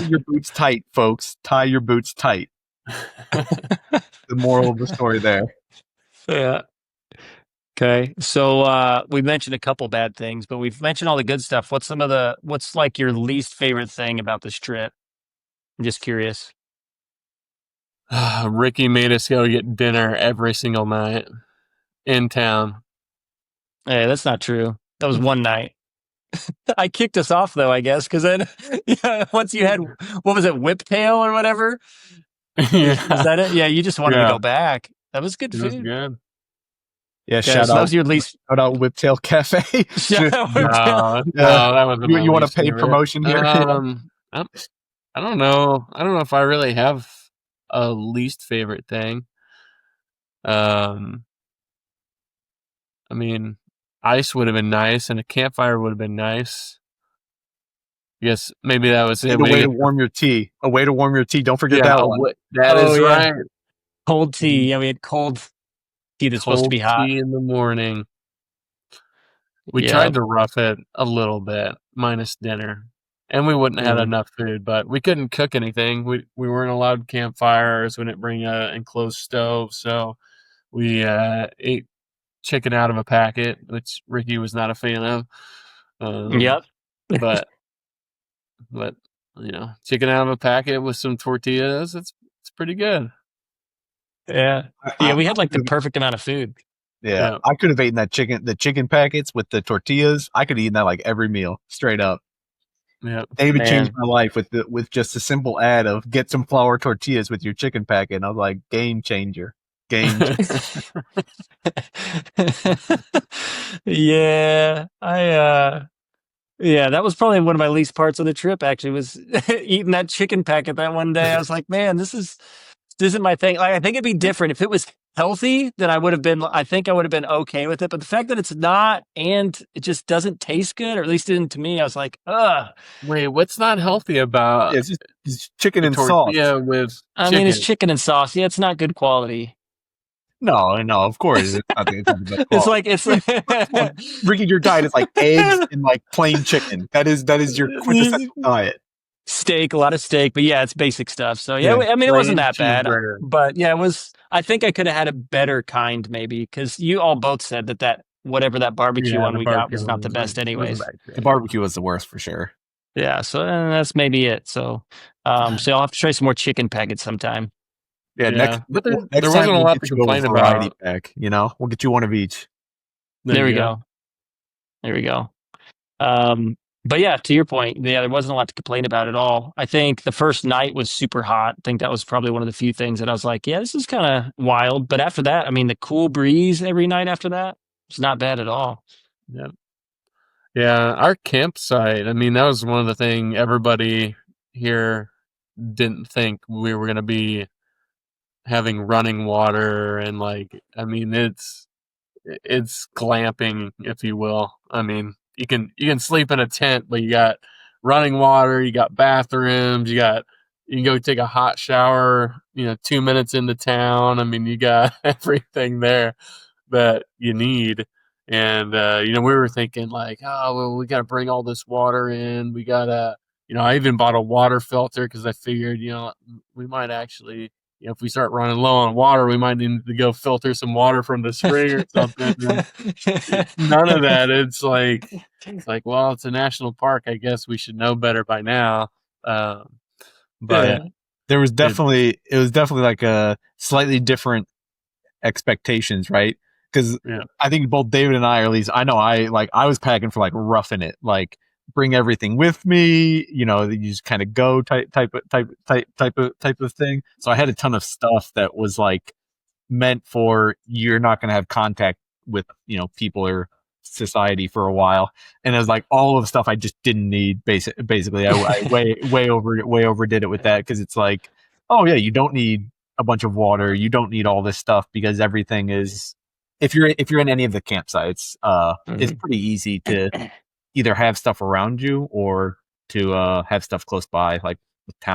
Speaker 3: your boots tight, folks. Tie your boots tight. The moral of the story there.
Speaker 1: Yeah. Okay. So we mentioned a couple bad things, but we've mentioned all the good stuff. What's like your least favorite thing about this trip? I'm just curious.
Speaker 2: Ricky made us go get dinner every single night in town.
Speaker 1: Hey, that's not true. That was one night. I kicked us off though, I guess, because then once you had what was it, whiptail or whatever?
Speaker 2: Yeah,
Speaker 1: Was that it? Yeah, you just wanted to
Speaker 2: Yeah.
Speaker 1: go back. That was good
Speaker 2: it was
Speaker 1: food.
Speaker 2: good.
Speaker 3: Yeah,
Speaker 1: Okay,
Speaker 3: shout
Speaker 1: so that
Speaker 3: out
Speaker 1: was your least.
Speaker 3: shout out Whiptail Cafe.
Speaker 1: Shout out
Speaker 2: No,
Speaker 1: Whiptail.
Speaker 2: that wasn't.
Speaker 3: You
Speaker 2: my
Speaker 3: want a
Speaker 2: least
Speaker 3: paid
Speaker 2: favorite.
Speaker 3: promotion here?
Speaker 2: I don't know. I don't know if I really have a least favorite thing. I mean, ice would have been nice, and a campfire would have been nice. I guess maybe that was it.
Speaker 3: And a way to warm your tea. A way to warm your tea. Don't forget that one.
Speaker 2: That
Speaker 1: Oh,
Speaker 2: is
Speaker 1: yeah.
Speaker 2: right.
Speaker 1: Cold tea. Yeah, we had cold tea that's supposed to be
Speaker 2: Cold
Speaker 1: hot.
Speaker 2: tea in the morning. We
Speaker 1: Yeah.
Speaker 2: tried to rough it a little bit, minus dinner. and we wouldn't have had
Speaker 1: Mhm.
Speaker 2: enough food, but we couldn't cook anything. We weren't allowed campfires. We didn't bring a enclosed stove, so we ate chicken out of a packet, which Ricky was not a fan of.
Speaker 1: Yep.
Speaker 2: But but chicken out of a packet with some tortillas, it's pretty good.
Speaker 1: Yeah.
Speaker 3: I-
Speaker 1: Yeah, we had like the
Speaker 3: could've-
Speaker 1: perfect amount of food.
Speaker 2: Yeah.
Speaker 3: I could have eaten the chicken packets with the tortillas. I could have eaten that like every meal, straight up.
Speaker 2: Yeah.
Speaker 3: David
Speaker 1: Man.
Speaker 3: changed my life with just a simple ad of get some flour tortillas with your chicken packet. And I was like, game changer. Game changer.
Speaker 1: Yeah. Yeah, that was probably one of my least parts of the trip actually, was eating that chicken packet that one day. I was like, man, this isn't my thing. Like, I think it'd be different if it was healthy, then I think I would have been okay with it. But the fact that it's not, and it just doesn't taste good, or at least didn't to me, I was like, ugh.
Speaker 2: Wait, what's not healthy about
Speaker 3: Yeah, it's chicken and sauce.
Speaker 2: tortilla with
Speaker 1: I mean, it's chicken and sauce. Yeah, it's not good quality.
Speaker 3: No, of course. It's not the best
Speaker 1: It's
Speaker 3: quality.
Speaker 1: like
Speaker 3: Ricky, your diet is like eggs and like plain chicken. That is your quintessential diet.
Speaker 1: steak, a lot of steak, but yeah, it's basic stuff. So yeah,
Speaker 3: Yeah,
Speaker 1: I mean, it wasn't
Speaker 2: plain
Speaker 1: that bad,
Speaker 2: cheeseburger.
Speaker 1: but yeah, it was. I think I could have had a better kind, maybe, because you all both said that whatever that barbecue
Speaker 2: Yeah,
Speaker 1: one
Speaker 2: the
Speaker 1: we got
Speaker 2: barbecue
Speaker 1: was not the
Speaker 2: one
Speaker 1: best,
Speaker 2: wasn't
Speaker 1: anyways.
Speaker 2: that great.
Speaker 3: The barbecue was the worst for sure.
Speaker 1: Yeah, so that's maybe it. So, so I'll have to try some more chicken packets sometime.
Speaker 3: Yeah,
Speaker 2: Yeah, but there
Speaker 3: next
Speaker 2: wasn't
Speaker 3: time
Speaker 2: a
Speaker 3: we'll
Speaker 2: lot
Speaker 3: get
Speaker 2: to
Speaker 3: you a
Speaker 2: complain
Speaker 3: variety
Speaker 2: about.
Speaker 3: pack. We'll get you one of each.
Speaker 1: There we go. There we go. But yeah, to your point, yeah, there wasn't a lot to complain about at all. I think the first night was super hot. I think that was probably one of the few things that I was like, yeah, this is kind of wild. But after that, I mean, the cool breeze every night after that, it's not bad at all.
Speaker 2: Yep. Yeah, our campsite, I mean, that was one of the things everybody here didn't think we were going to be having running water, and I mean, it's glamping, if you will. I mean, you can sleep in a tent, but you got running water, you got bathrooms, you can go take a hot shower, 2 minutes into town. I mean, you got everything there that you need. And we were thinking like, oh well, we got to bring all this water in. We gotta, I even bought a water filter because I figured, we might actually, if we start running low on water, we might need to go filter some water from the spring or something. None of that. It's like, well, it's a national park. I guess we should know better by now. But
Speaker 1: Yeah.
Speaker 3: There was definitely it was definitely like a slightly different expectations, right? Because
Speaker 2: Yeah.
Speaker 3: I think both David and I, or at least I know I was packing for like roughing it, like bring everything with me, you just kind of go type of thing. So I had a ton of stuff that was like meant for you're not going to have contact with people or society for a while, and it was like all of the stuff I just didn't need. Basically, I way overdid it with that, because it's like, oh yeah, you don't need a bunch of water, you don't need all this stuff, because everything is, if you're in any of the campsites, it's pretty easy to either have stuff around you or to have stuff close by, like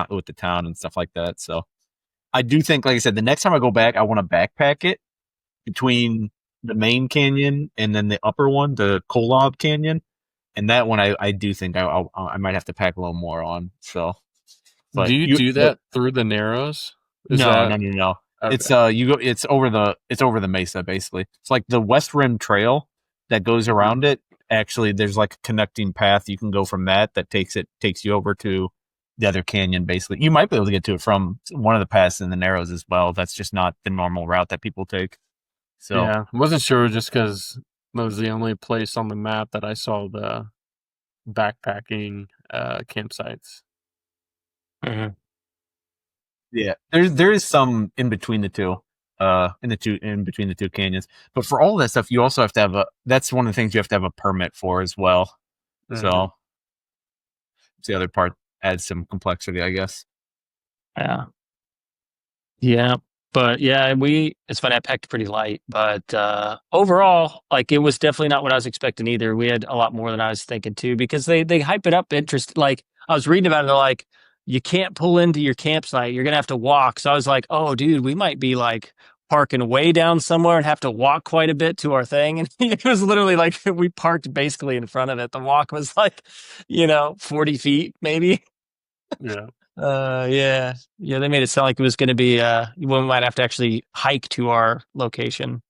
Speaker 3: with the town and stuff like that. So I do think, like I said, the next time I go back, I want to backpack it between the main canyon and then the upper one, the Kolob Canyon, and that one I do think I might have to pack a little more on. So, but
Speaker 2: do you do that through the Narrows?
Speaker 3: No.
Speaker 2: Okay.
Speaker 3: It's it's over the mesa, basically. It's like the West Rim Trail that goes around it. Actually, there's like a connecting path you can go from that takes you over to the other canyon. Basically, you might be able to get to it from one of the paths in the Narrows as well. That's just not the normal route that people take. So
Speaker 2: yeah, I wasn't sure, just because that was the only place on the map that I saw the backpacking campsites.
Speaker 1: Mhm.
Speaker 3: yeah, there is some in between the two. In between the two canyons, but for all that stuff, you also have to have that's one of the things you have to have a permit for as well. So it's the other part, adds some complexity, I guess.
Speaker 1: Yeah. But yeah, it's funny, I packed pretty light, but overall, like, it was definitely not what I was expecting either. We had a lot more than I was thinking too, because they hype it up like I was reading about it, they're like, you can't pull into your campsite, you're gonna have to walk. So I was like, oh dude, we might be like parking way down somewhere and have to walk quite a bit to our thing. And it was literally like we parked basically in front of it. The walk was like, 40 feet maybe.
Speaker 2: Yeah.
Speaker 1: Yeah. They made it sound like it was going to be, we might have to actually hike to our location.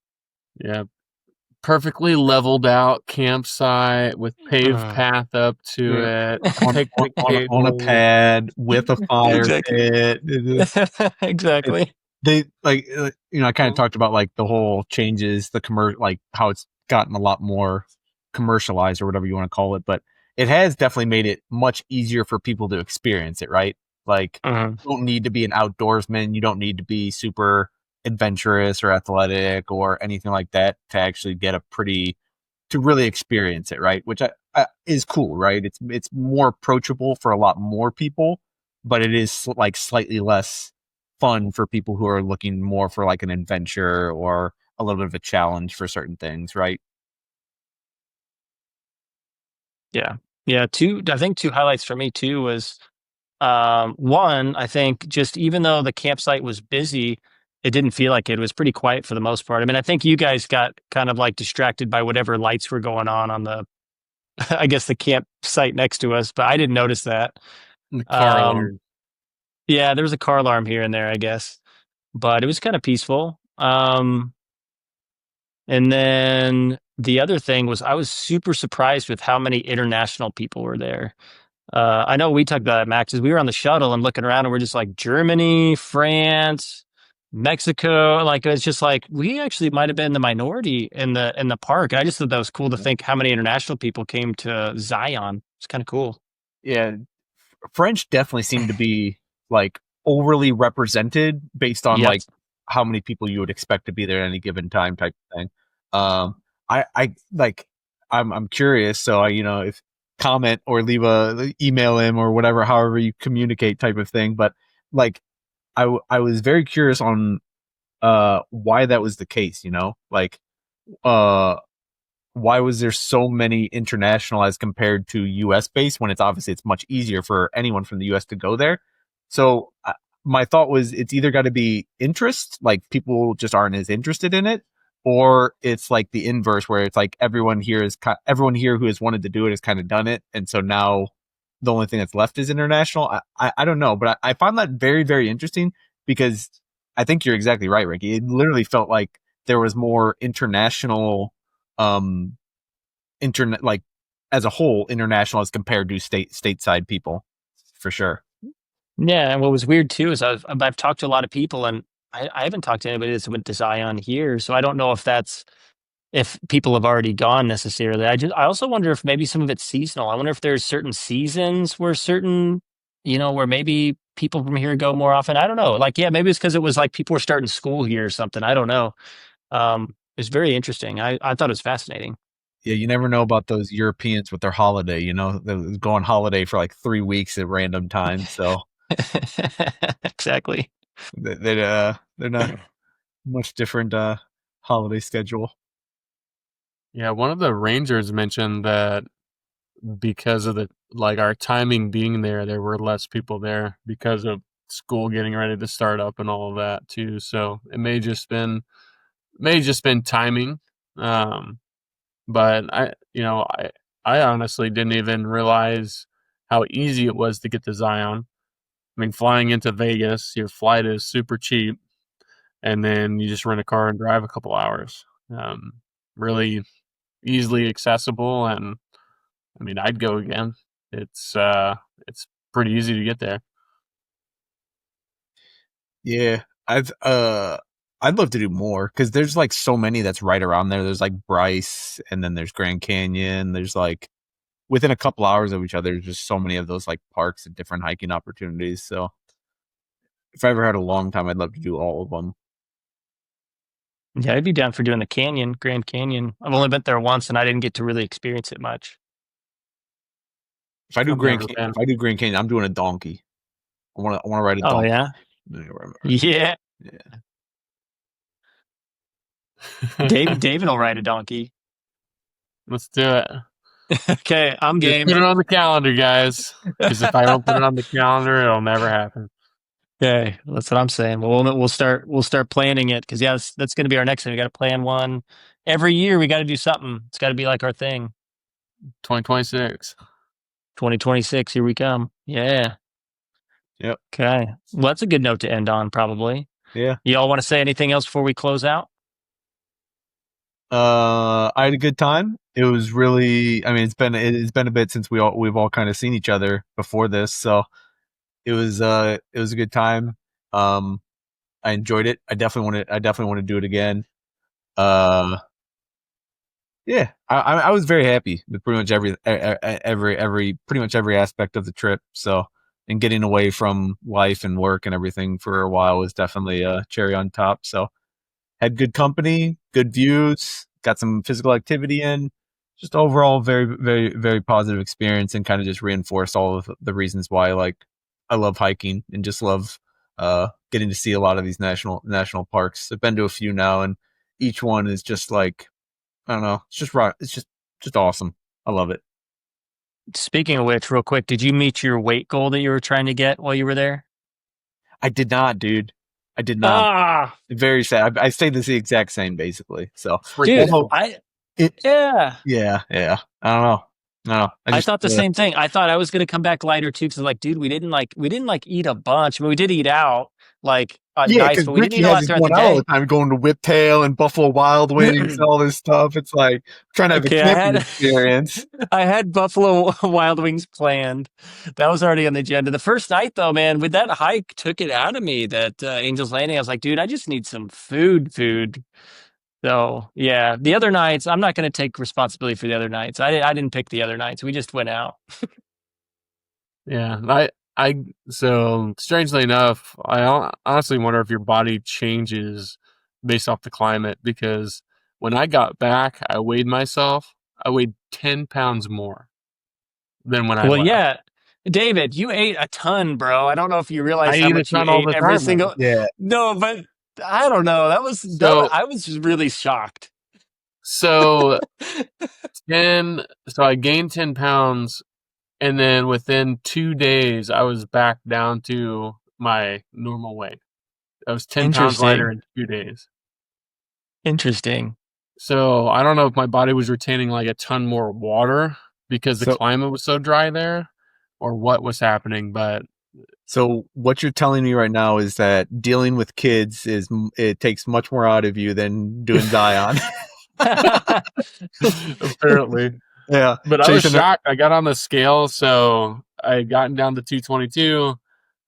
Speaker 2: Yeah. Perfectly leveled out campsite with paved path up to it.
Speaker 3: on a pad with a fire pit.
Speaker 1: Exactly.
Speaker 3: They I kind of talked about like the whole changes, like how it's gotten a lot more commercialized or whatever you want to call it, but it has definitely made it much easier for people to experience it, right? Like you don't need to be an outdoorsman, you don't need to be super adventurous or athletic or anything like that to actually get to really experience it, right? Which is cool, right? It's more approachable for a lot more people, but it is like slightly less fun for people who are looking more for like an adventure or a little bit of a challenge for certain things, right?
Speaker 1: Yeah. I think two highlights for me too was one, I think just even though the campsite was busy, it didn't feel like it was pretty quiet for the most part. I mean, I think you guys got kind of like distracted by whatever lights were going on the, I guess the campsite next to us, but I didn't notice that.
Speaker 2: The car alarm.
Speaker 1: Yeah, there was a car alarm here and there, I guess, but it was kind of peaceful. And then the other thing was I was super surprised with how many international people were there. I know we talked about it, Max, as we were on the shuttle and looking around and we're just like Germany, France, Mexico. Like, it's just like, we actually might've been the minority in the park. I just thought that was cool to think how many international people came to Zion. It's kind of cool.
Speaker 3: Yeah. French definitely seemed to be like overly represented based on like how many people you would expect to be there at any given time type of thing. I'm curious. So if comment or leave a email him or whatever, however you communicate type of thing. But like, I was very curious on, why that was the case, why was there so many international as compared to US based when it's much easier for anyone from the US to go there. So my thought was it's either got to be interest, like people just aren't as interested in it, or it's like the inverse where it's like everyone here who has wanted to do it has kind of done it. And so now the only thing that's left is international. I don't know, but I found that very, very interesting because I think you're exactly right, Ricky. It literally felt like there was more international, internet, like as a whole, international as compared to stateside people, for sure.
Speaker 1: Yeah, and what was weird too is I've talked to a lot of people, and I haven't talked to anybody that's went to Zion here, so I don't know if people have already gone necessarily. I also wonder if maybe some of it's seasonal. I wonder if there's certain seasons where where maybe people from here go more often. I don't know. Like, yeah, maybe it's because it was like people were starting school here or something. I don't know. It's very interesting. I thought it was fascinating.
Speaker 3: Yeah, you never know about those Europeans with their holiday. They go on holiday for like 3 weeks at random times. So
Speaker 1: exactly.
Speaker 3: They're not much different holiday schedule.
Speaker 2: Yeah, one of the rangers mentioned that because of our timing being there were less people there because of school getting ready to start up and all of that too. So it may just been timing. But I honestly didn't even realize how easy it was to get to Zion. I mean, flying into Vegas, your flight is super cheap, and then you just rent a car and drive a couple hours. Really easily accessible, and I mean, I'd go again. It's pretty easy to get there.
Speaker 3: Yeah, I'd love to do more because there's like so many that's right around there. There's like Bryce, and then there's Grand Canyon. There's like within a couple hours of each other, there's just so many of those like parks and different hiking opportunities. So if I ever had a long time, I'd love to do all of them.
Speaker 1: Yeah, I'd be down for doing the Grand Canyon. I've only been there once, and I didn't get to really experience it much.
Speaker 3: If I do Grand Canyon, I'm doing a donkey. I want to ride a donkey.
Speaker 1: Oh yeah. David will ride a donkey.
Speaker 2: Let's do it.
Speaker 1: Okay, I'm game.
Speaker 2: Put it on the calendar, guys. Because if I don't put it on the calendar, it'll never happen.
Speaker 1: Okay, that's what I'm saying. Well, we'll start planning it because yeah, that's going to be our next thing. We got to plan one every year. We got to do something. It's got to be like our thing.
Speaker 2: 2026.
Speaker 1: 2026, here we come. Yeah.
Speaker 3: Yep.
Speaker 1: Okay. Well, that's a good note to end on, probably.
Speaker 3: Yeah.
Speaker 1: You all want to say anything else before we close out?
Speaker 3: I had a good time. It was really, I mean, it's been a bit since we've all kind of seen each other before this, so it was a good time. I enjoyed it. I definitely want to do it again. Yeah, I was very happy with pretty much pretty much every aspect of the trip. So, and getting away from life and work and everything for a while was definitely a cherry on top. So, had good company, good views, got some physical activity in. Just overall, very, very, very positive experience, and kind of just reinforced all of the reasons why I love hiking and just love getting to see a lot of these national parks. I've been to a few now, and each one is just like, I don't know, it's just right. It's just awesome. I love it.
Speaker 1: Speaking of which, real quick, did you meet your weight goal that you were trying to get while you were there?
Speaker 3: I did not, dude. I did not.
Speaker 1: Ah,
Speaker 3: Very sad. I stayed the exact same, basically. So,
Speaker 1: dude,
Speaker 3: although
Speaker 1: yeah.
Speaker 3: yeah. I don't know. No,
Speaker 1: I thought the same thing. I thought I was going to come back lighter too, because like, dude, we didn't eat a bunch. I mean, we did eat out like
Speaker 3: Yeah,
Speaker 1: nice,
Speaker 3: because
Speaker 1: but we didn't
Speaker 3: Ricky
Speaker 1: eat a lot
Speaker 3: has his
Speaker 1: throughout the
Speaker 3: one out all
Speaker 1: day.
Speaker 3: the time, going to Whiptail and Buffalo Wild Wings and all this stuff. It's like trying to have
Speaker 1: Okay,
Speaker 3: a camping experience.
Speaker 1: I had Buffalo Wild Wings planned. That was already on the agenda. The first night, though, man, with that hike, took it out of me. That Angels Landing, I was like, dude, I just need some food. So yeah, the other nights, I'm not going to take responsibility for the other nights. I didn't pick the other nights. We just went out.
Speaker 2: Yeah, so strangely enough, I honestly wonder if your body changes based off the climate, because when I got back, I weighed myself. I weighed 10 pounds more than when I
Speaker 1: Well,
Speaker 2: left.
Speaker 1: yeah, David, you ate a ton, bro. I don't know if you realize
Speaker 2: I
Speaker 1: how
Speaker 2: eat a
Speaker 1: much you
Speaker 2: ton all
Speaker 1: ate
Speaker 2: the
Speaker 1: every
Speaker 2: time, man.
Speaker 1: single.
Speaker 3: Yeah.
Speaker 1: No, but I don't know.
Speaker 2: So
Speaker 1: I was just really shocked.
Speaker 2: so 10. So I gained 10 pounds, and then within 2 days, I was back down to my normal weight. I was 10 pounds lighter in 2 days.
Speaker 1: Interesting.
Speaker 2: So I don't know if my body was retaining like a ton more water because the climate was so dry there, or what was happening. But
Speaker 3: So what you're telling me right now is that dealing with kids it takes much more out of you than doing Zion.
Speaker 2: apparently,
Speaker 3: Yeah.
Speaker 2: but I was shocked. I got on the scale, so I had gotten down to 222.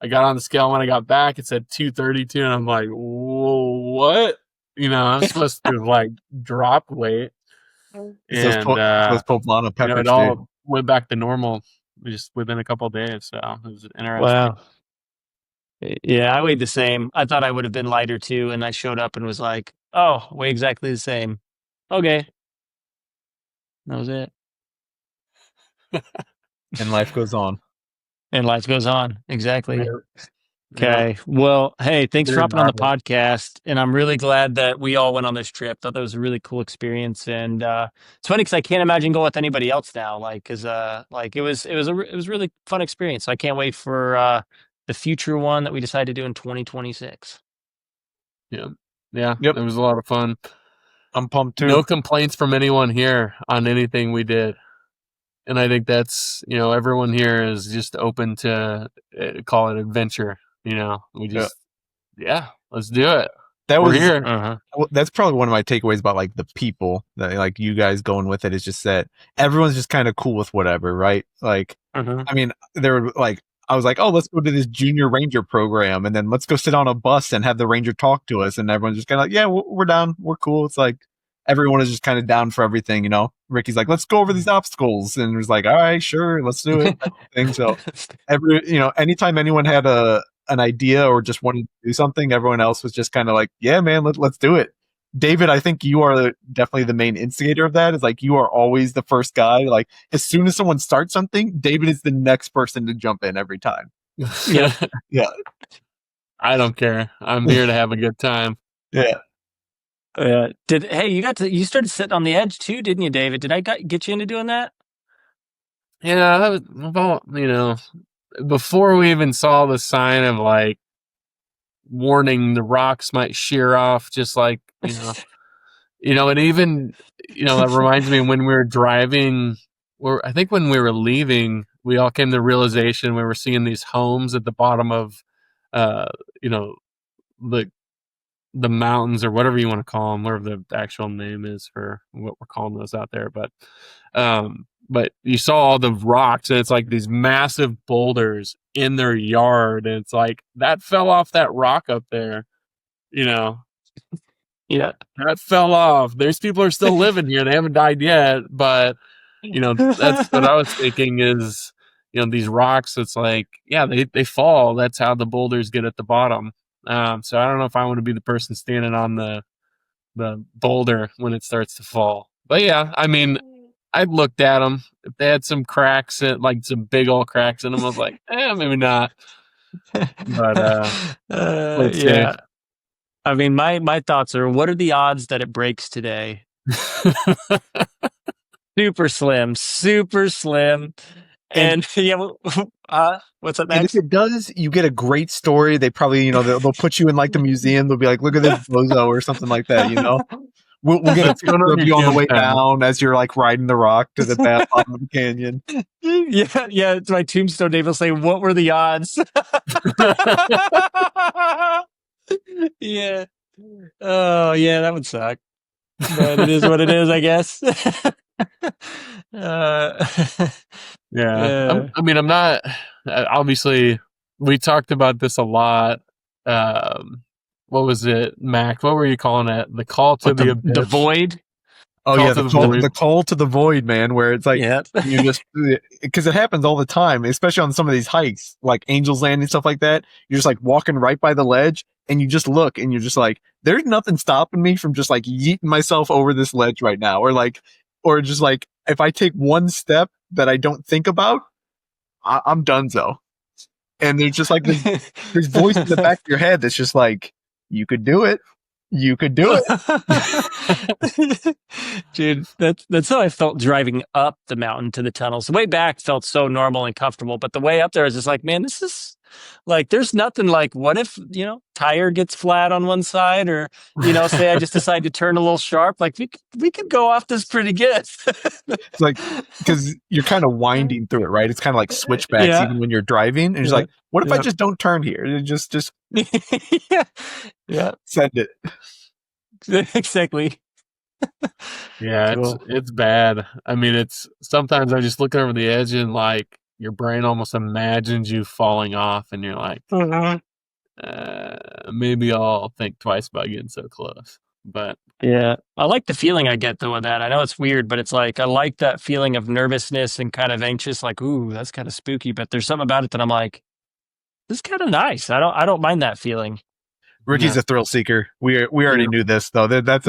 Speaker 2: I got on the scale when I got back. It said 232, and I'm like, whoa, what? You know, I'm supposed to like drop weight, and
Speaker 3: those Poblano peppers,
Speaker 2: it all went back to normal just within a couple of days. So it was interesting.
Speaker 1: Wow. Yeah, I weighed the same. I thought I would have been lighter too, and I showed up and was like, "Oh, weigh exactly the same." Okay, that was it.
Speaker 3: And life goes on.
Speaker 1: And life goes on. Exactly.
Speaker 2: Yeah.
Speaker 1: Okay. Well, hey, thanks for
Speaker 2: Very
Speaker 1: hopping on the
Speaker 2: marvelous.
Speaker 1: podcast. And I'm really glad that we all went on this trip. Thought that was a really cool experience. And it's funny because I can't imagine going with anybody else now. Like, because like it was really fun experience. So I can't wait for the future one that we decide to do in 2026.
Speaker 2: Yeah. Yeah.
Speaker 3: Yep.
Speaker 2: It was a lot of fun.
Speaker 3: I'm pumped too.
Speaker 2: No complaints from anyone here on anything we did. And I think that's, everyone here is just open to call it adventure. We just, let's do it. We're here.
Speaker 3: That's probably one of my takeaways about like the people that like you guys going with it is just that everyone's just kind of cool with whatever, right? Like, I mean, there were like, I was like, oh, let's go to this junior ranger program, and then let's go sit on a bus and have the ranger talk to us, and everyone's just kind of like, yeah, we're down, we're cool. It's like everyone is just kind of down for everything, Ricky's like, let's go over these obstacles, and it was like, all right, sure, let's do it. Thing. So anytime anyone had an idea or just wanted to do something, everyone else was just kind of like, yeah, man, let's do it. David, I think you are definitely the main instigator of that. Is like, you are always the first guy. Like, as soon as someone starts something, David is the next person to jump in every time.
Speaker 1: Yeah.
Speaker 3: Yeah.
Speaker 2: I don't care. I'm here to have a good time.
Speaker 3: Yeah.
Speaker 1: You started sitting on the edge too, didn't you, David? Did I get you into doing that?
Speaker 2: Yeah, that was about, before we even saw the sign of like warning the rocks might shear off, just like, and even, that reminds me when we were driving, I think when we were leaving, we all came to the realization we were seeing these homes at the bottom of, the mountains or whatever you want to call them, whatever the actual name is for what we're calling those out there. But you saw all the rocks, and it's like these massive boulders in their yard, and it's like that fell off that rock up there,
Speaker 1: Yeah.
Speaker 2: that fell off. There's people are still living here; they haven't died yet. But that's what I was thinking is, these rocks. It's like, yeah, they fall. That's how the boulders get at the bottom. So I don't know if I want to be the person standing on the boulder when it starts to fall. But yeah, I mean, I looked at them. If they had some cracks, like some big old cracks in them, I was like, maybe not. But
Speaker 1: yeah. I mean, my thoughts are, what are the odds that it breaks today? Super slim. And yeah, what's up next?
Speaker 3: And if it does, you get a great story. They probably, they'll put you in like the museum. They'll be like, look at this bozo or something like that, We'll get a picture of you on the way down as you're like riding the rock to the bottom of the canyon.
Speaker 1: Yeah, it's my tombstone. Dave will say, what were the odds? Yeah. Oh, yeah, that would suck. But it is what it is, I guess.
Speaker 2: Yeah. I mean, I'm not, obviously, we talked about this a lot. What was it, Mac? What were you calling it? The call to the abyss?
Speaker 1: The void?
Speaker 3: Oh, yeah, the call to the void, man, where it's like, you just, because it happens all the time, especially on some of these hikes, like Angel's Land and stuff like that. You're just like walking right by the ledge, and you just look, and you're just like, there's nothing stopping me from just like yeeting myself over this ledge right now. Or just like, if I take one step that I don't think about, I'm donezo. And there's just like this voice in the back of your head that's just like, you could do it. You could do
Speaker 1: it. Dude, that's how I felt driving up the mountain to the tunnels. The way back felt so normal and comfortable, but the way up there is just like, man, this is like, there's nothing like, what if, tire gets flat on one side, or, say I just decide to turn a little sharp, like we could go off this pretty good.
Speaker 3: It's like, because you're kind of winding through it, right? It's kind of like switchbacks even when you're driving. And it's like, what if I just don't turn here? Just send it.
Speaker 1: Exactly.
Speaker 2: Yeah, it's bad. I mean, it's sometimes I just look over the edge and like your brain almost imagines you falling off, and you're like, maybe I'll think twice about getting so close. But
Speaker 1: yeah, I like the feeling I get though with that. I know it's weird, but it's like I like that feeling of nervousness and kind of anxious, like, ooh, that's kind of spooky. But there's something about it that I'm like, this is kind of nice. I don't mind that feeling.
Speaker 3: Ricky's a thrill seeker. We already knew this though. That's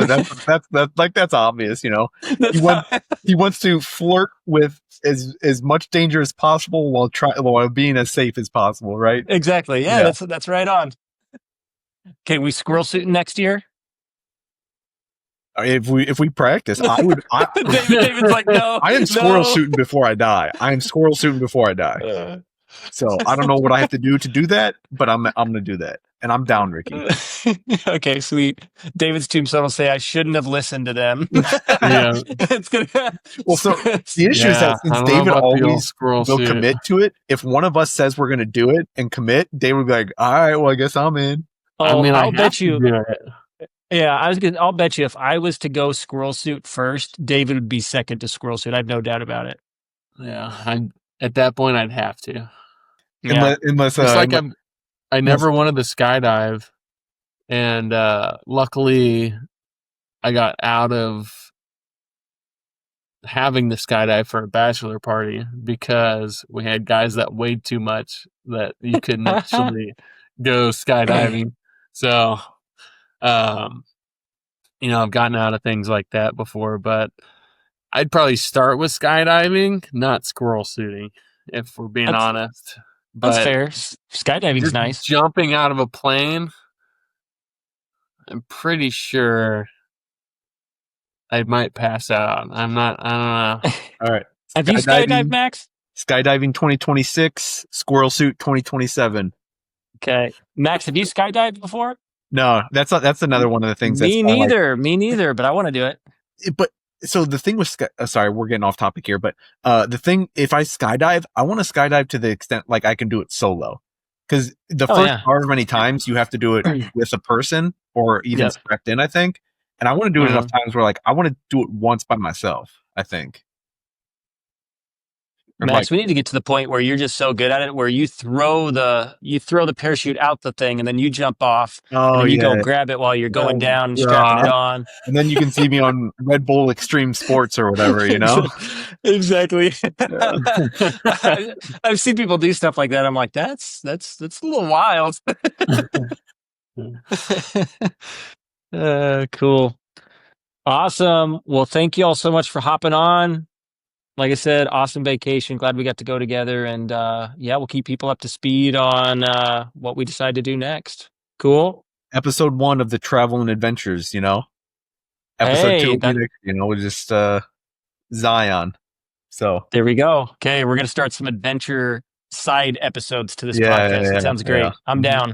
Speaker 3: obvious, He wants to flirt with as much danger as possible while being as safe as possible, right?
Speaker 1: Exactly. Yeah. That's right on. Okay, we squirrel suiting next year?
Speaker 3: If we practice, I would.
Speaker 1: David's like, no.
Speaker 3: I am squirrel shooting before I die. So I don't know what I have to do that, but I'm going to do that. And I'm down, Ricky.
Speaker 1: Okay, sweet. David's tombstone will say, I shouldn't have listened to them. It's gonna.
Speaker 3: Well, so the issue is that since David always will commit to it, if one of us says we're going to do it and commit, David will be like, all right, well, I guess I'm in.
Speaker 1: Oh, I'll bet you. Yeah, I'll bet you if I was to go squirrel suit first, David would be second to squirrel suit. I have no doubt about it.
Speaker 2: Yeah, at that point, I'd have to.
Speaker 3: Unless
Speaker 2: I never wanted to skydive, and luckily, I got out of having the skydive for a bachelor party because we had guys that weighed too much that you couldn't actually go skydiving. So, I've gotten out of things like that before, but I'd probably start with skydiving, not squirrel suiting, if we're being honest.
Speaker 1: That's fair. Skydiving's nice.
Speaker 2: Jumping out of a plane, I'm pretty sure I might pass out. I don't know.
Speaker 3: All right.
Speaker 1: Have you skydived, Max?
Speaker 3: Skydiving 2026, squirrel suit 2027.
Speaker 1: Okay. Max, have you skydived before?
Speaker 3: No, that's another one of the things.
Speaker 1: Me
Speaker 3: that's kinda
Speaker 1: neither. Me neither. But I want to do it.
Speaker 3: But so the thing with sorry, we're getting off topic here, but the thing, if I skydive, I want to skydive to the extent like I can do it solo, because the
Speaker 1: Oh,
Speaker 3: first
Speaker 1: yeah.
Speaker 3: however many times you have to do it with a person or even
Speaker 1: Yeah.
Speaker 3: strapped in, I think, and I want to do it enough
Speaker 1: Uh-huh.
Speaker 3: times where like I want to do it once by myself, I think. Or,
Speaker 1: Max,
Speaker 3: like,
Speaker 1: we need to get to the point where you're just so good at it, where you throw the parachute out the thing, and then you jump off, and
Speaker 3: oh
Speaker 1: then you go
Speaker 3: yeah,
Speaker 1: grab it while you're going
Speaker 3: Oh,
Speaker 1: down and strapping it
Speaker 3: God.
Speaker 1: on.
Speaker 3: and then you can see me on Red Bull Extreme Sports or whatever, you know.
Speaker 1: Exactly. I've seen people do stuff like that. I'm like, that's a little wild. Cool. Awesome. Well, thank you all so much for hopping on. Like I said, awesome vacation. Glad we got to go together. And yeah, we'll keep people up to speed on what we decide to do next. Cool.
Speaker 3: Episode 1 of the travel and adventures, you know. Episode
Speaker 1: Hey,
Speaker 3: 2 will be next, you know, we'll just Zion. So
Speaker 1: there we go. Okay, we're gonna start some adventure side episodes to this
Speaker 3: Yeah,
Speaker 1: podcast.
Speaker 3: yeah,
Speaker 1: It sounds great.
Speaker 3: yeah.
Speaker 1: I'm down.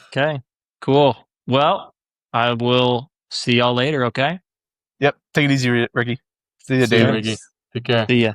Speaker 1: Okay, cool. Well, I will see y'all later. Okay.
Speaker 3: Yep. Take it easy, Ricky. See you,
Speaker 2: See you,
Speaker 3: David.
Speaker 2: Ricky. Take care.
Speaker 1: See ya.